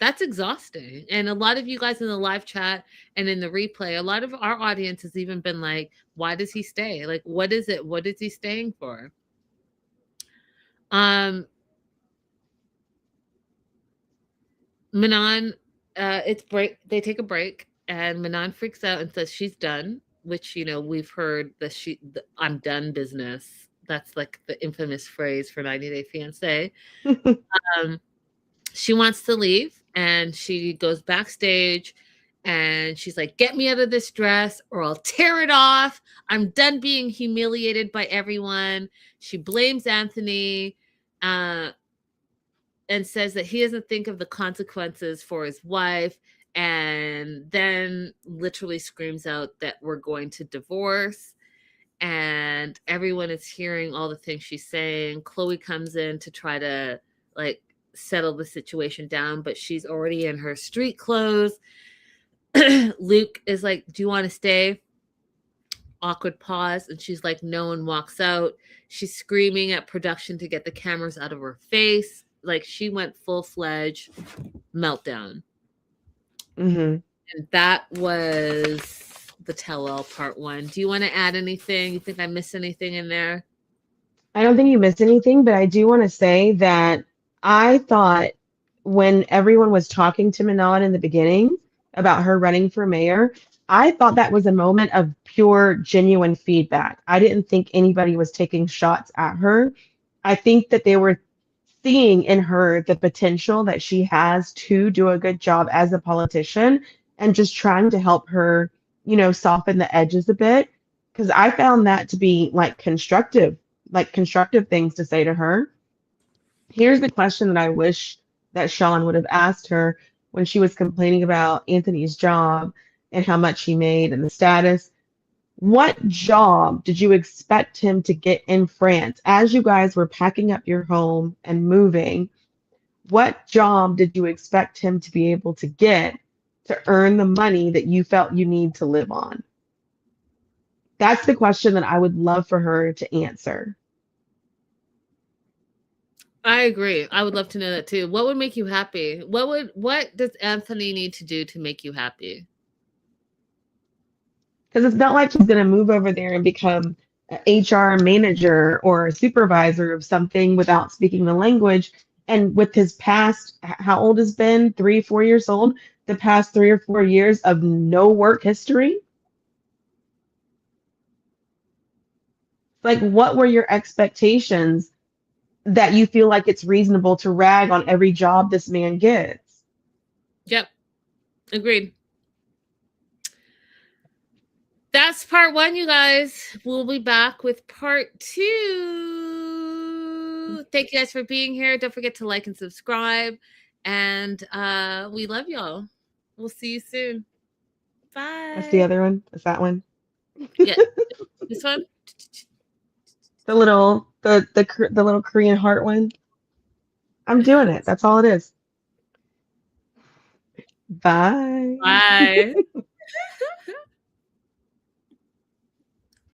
That's exhausting. And a lot of you guys in the live chat and in the replay, a lot of our audience has even been like, why does he stay? Like, what is it? What is he staying for? Manon, it's break. They take a break, and Manon freaks out and says she's done. Which we've heard the "I'm done" business. That's like the infamous phrase for 90 Day Fiance. She wants to leave, and she goes backstage, and she's like, "Get me out of this dress, or I'll tear it off. I'm done being humiliated by everyone." She blames Anthony. And says that he doesn't think of the consequences for his wife, and then literally screams out that we're going to divorce. And everyone is hearing all the things she's saying. Chloe comes in to try to like settle the situation down, but she's already in her street clothes. Luke is like, "Do you want to stay?" Awkward pause, and she's like, "No," and walks out. She's screaming at production to get the cameras out of her face. Like, she went full-fledged meltdown. Mm-hmm. And that was the tell-all part 1. Do you want to add anything? You think I missed anything in there? I don't think you missed anything, but I do want to say that I thought when everyone was talking to Manon in the beginning about her running for mayor, I thought that was a moment of pure, genuine feedback. I didn't think anybody was taking shots at her. I think that they were seeing in her the potential that she has to do a good job as a politician, and just trying to help her, soften the edges a bit. Because I found that to be constructive things to say to her. Here's the question that I wish that Sean would have asked her when she was complaining about Anthony's job and how much he made and the status. What job did you expect him to get in France as you guys were packing up your home and moving? What job did you expect him to be able to get to earn the money that you felt you need to live on? That's the question that I would love for her to answer. I agree. I would love to know that too. What would make you happy? What does Anthony need to do to make you happy? Because it's not like he's going to move over there and become an HR manager or a supervisor of something without speaking the language. And with his past, how old has been? 3-4 years old? The past 3 or 4 years of no work history? Like, what were your expectations that you feel like it's reasonable to rag on every job this man gets? Yep. Agreed. That's part 1, you guys. We'll be back with part 2. Thank you guys for being here. Don't forget to like and subscribe. And we love y'all. We'll see you soon. Bye. That's the other one. Is that one? Yeah. This one? The little Korean heart one. I'm doing it. That's all it is. Bye. Bye.